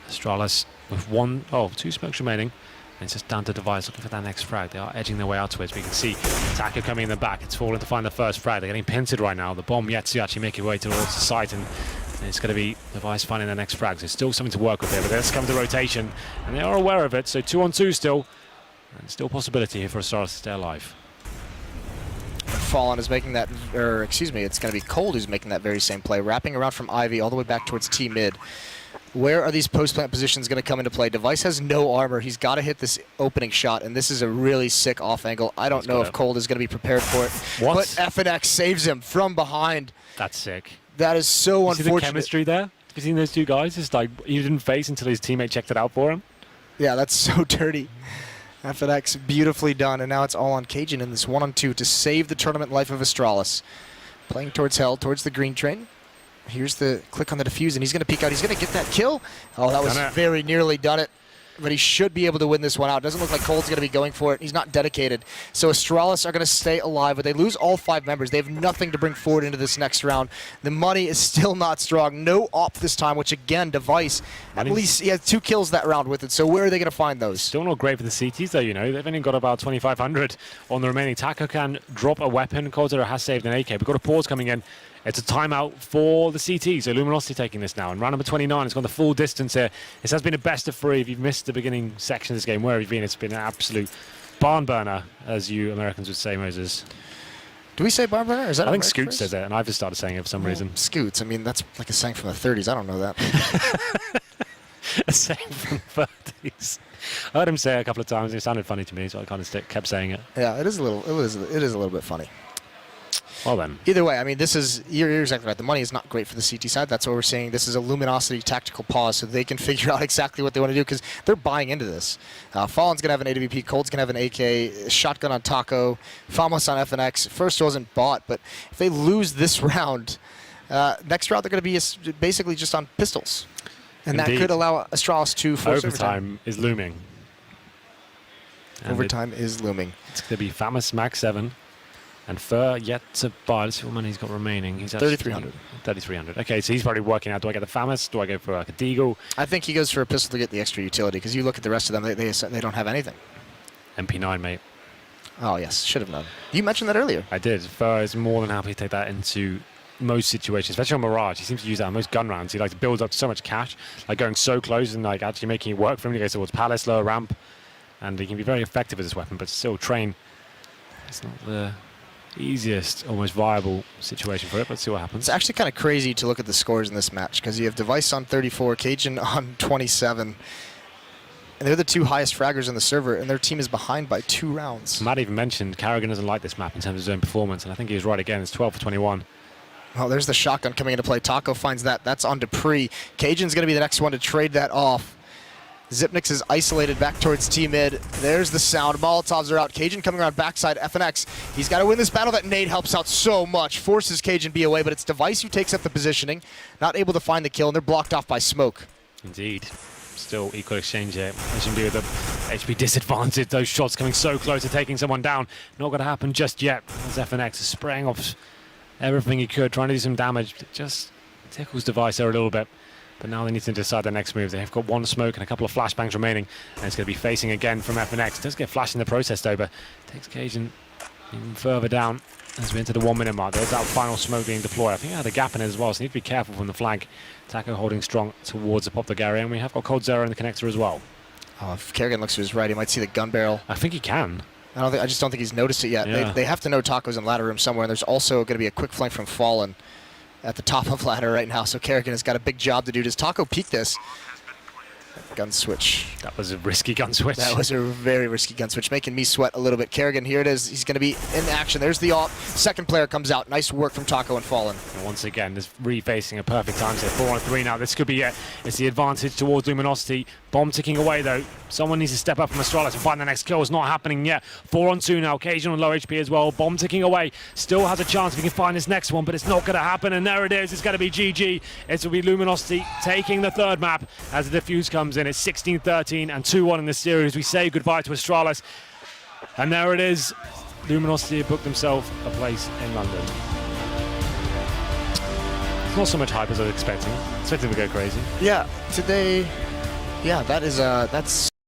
Speaker 1: Astralis with 2 smokes remaining. And it's just down to Device looking for that next frag. They are edging their way out to it. We can see Taka coming in the back. It's falling to find the first frag. They're getting pincered right now. The bomb yet to actually make its way towards the site. And it's going to be Device finding the next frag. So there's still something to work with here. But let's come to rotation. And they are aware of it. So 2 on 2 still. And still possibility here for Astralis to stay alive.
Speaker 2: Fallen is making that, or excuse me, it's going to be Cold who's making that very same play. Wrapping around from Ivy all the way back towards T mid. Where are these post-plant positions going to come into play? Device has no armor. He's got to hit this opening shot, and this is a really sick off angle. I don't know if Cold is going to be prepared for it.
Speaker 1: What?
Speaker 2: But FNX saves him from behind.
Speaker 1: That's sick.
Speaker 2: That is so unfortunate.
Speaker 1: See the chemistry there? Have you seen those two guys? It's like he didn't face until his teammate checked it out for him.
Speaker 2: Yeah, that's so dirty. FNX beautifully done, and now it's all on Cajun in this 1-on-2 to save the tournament life of Astralis. Playing towards hell, towards the green train. Here's the click on the defuse, and he's going to peek out. He's going to get that kill. Oh, that was very nearly done it. But he should be able to win this one out. Doesn't look like Cold's going to be going for it. He's not dedicated. So Astralis are going to stay alive, but they lose all 5 members. They have nothing to bring forward into this next round. The money is still not strong. No op this time, which again, Device, at least he has 2 kills that round with it. So where are they going to find those?
Speaker 1: Still not great for the CTs though, you know. They've only got about 2,500 on the remaining. Taco can drop a weapon. Cold has saved an AK. We've got a pause coming in. It's a timeout for the CT, so Luminosity taking this now. And round number 29 has gone the full distance here. This has been a best of 3. If you've missed the beginning section of this game, where have you been? It's been an absolute barn burner, as you Americans would say, Moses.
Speaker 2: Do we say barn burner? Is that
Speaker 1: I think Scoot says it, and I've just started saying it for some reason.
Speaker 2: Scoots, I mean, that's like a saying from the 30s. I don't know that.
Speaker 1: A saying from the 30s. I heard him say it a couple of times, and it sounded funny to me, so I kind of kept saying it.
Speaker 2: Yeah, it is a little bit funny.
Speaker 1: Well then.
Speaker 2: Either way, I mean, you're exactly right. The money is not great for the CT side. That's what we're saying. This is a Luminosity tactical pause so they can figure out exactly what they want to do because they're buying into this. Fallen's going to have an AWP. Cold's going to have an AK. Shotgun on Taco. Famos on FNX. First wasn't bought, but if they lose this round, next round they're going to be basically just on pistols. And
Speaker 1: Indeed.
Speaker 2: that could allow Astralis to force
Speaker 1: overtime. Is looming.
Speaker 2: Overtime is looming.
Speaker 1: It's going to be Famous Max 7. And Fur yet to buy. Let's see what money he's got remaining. He's
Speaker 2: 3,300.
Speaker 1: 3,300. Okay, so he's probably working out. Do I get the Famous? Do I go for like a Deagle?
Speaker 2: I think he goes for a pistol to get the extra utility because you look at the rest of them, they don't have anything.
Speaker 1: MP9, mate.
Speaker 2: Oh, yes. Should have known. You mentioned that earlier.
Speaker 1: I did. Fer is more than happy to take that into most situations, especially on Mirage. He seems to use that on most gun rounds. He likes to build up so much cash, like going so close and like actually making it work for him. He goes towards Palace, lower ramp, and he can be very effective with this weapon, but still train. It's not the easiest, almost viable situation for it. Let's see what happens.
Speaker 2: It's actually kind of crazy to look at the scores in this match because you have Device on 34, Cajun on 27. And they're the two highest fraggers in the server, and their team is behind by 2 rounds.
Speaker 1: Matt even mentioned Carrigan doesn't like this map in terms of his own performance, and I think he was right again. It's 12 for 21.
Speaker 2: Oh, there's the shotgun coming into play. Taco finds that. That's on Dupree. Cajun's going to be the next one to trade that off. Zipnix is isolated back towards T-mid. There's the sound. Molotovs are out. Cajun coming around backside. FNX. He's got to win this battle. That nade helps out so much. Forces Cajun B away, but it's Device who takes up the positioning. Not able to find the kill, and they're blocked off by smoke.
Speaker 1: Indeed. Still equal exchange here. SMB with the HP disadvantage. Those shots coming so close to taking someone down. Not going to happen just yet. As FNX is spraying off everything he could, trying to do some damage. It just tickles Device there a little bit. But now they need to decide their next move. They've got 1 smoke and a couple of flashbangs remaining. And it's going to be facing again from FNX. It does get flashed in the process though, but takes Cajun even further down as we enter the 1 minute mark. There's that final smoke being deployed. I think it had a gap in it as well, so you need to be careful from the flank. Taco holding strong towards the Poplar area, and we have got Cold Zero in the connector as well.
Speaker 2: Oh, if Kerrigan looks to his right, he might see the gun barrel.
Speaker 1: I think he can.
Speaker 2: I just don't think he's noticed it yet.
Speaker 1: Yeah.
Speaker 2: They have to know Taco's in ladder room somewhere, and there's also going to be a quick flank from Fallen at the top of ladder right now, so Kerrigan has got a big job to do. Does Taco peek this? Gun switch.
Speaker 1: That was a risky gun switch.
Speaker 2: That was a very risky gun switch, making me sweat a little bit. Kerrigan, here it is. He's going to be in action. There's the ult. Second player comes out. Nice work from Taco and Fallen.
Speaker 1: And once again, this refacing a perfect time set. 4 on 3 now. This could be it. It's the advantage towards Luminosity. Bomb ticking away though. Someone needs to step up from Astralis and find the next kill. It's not happening yet. 4 on 2 now. Cajun on low HP as well. Bomb ticking away. Still has a chance if he can find this next one, but it's not going to happen. And there it is. It's going to be GG. It will be Luminosity taking the 3rd map as the defuse comes in. It's 16-13 and 2-1 in this series. We say goodbye to Astralis. And there it is. Luminosity have booked themselves a place in London. It's not so much hype as I was expecting. Expecting to go crazy.
Speaker 2: Yeah, today, yeah, that's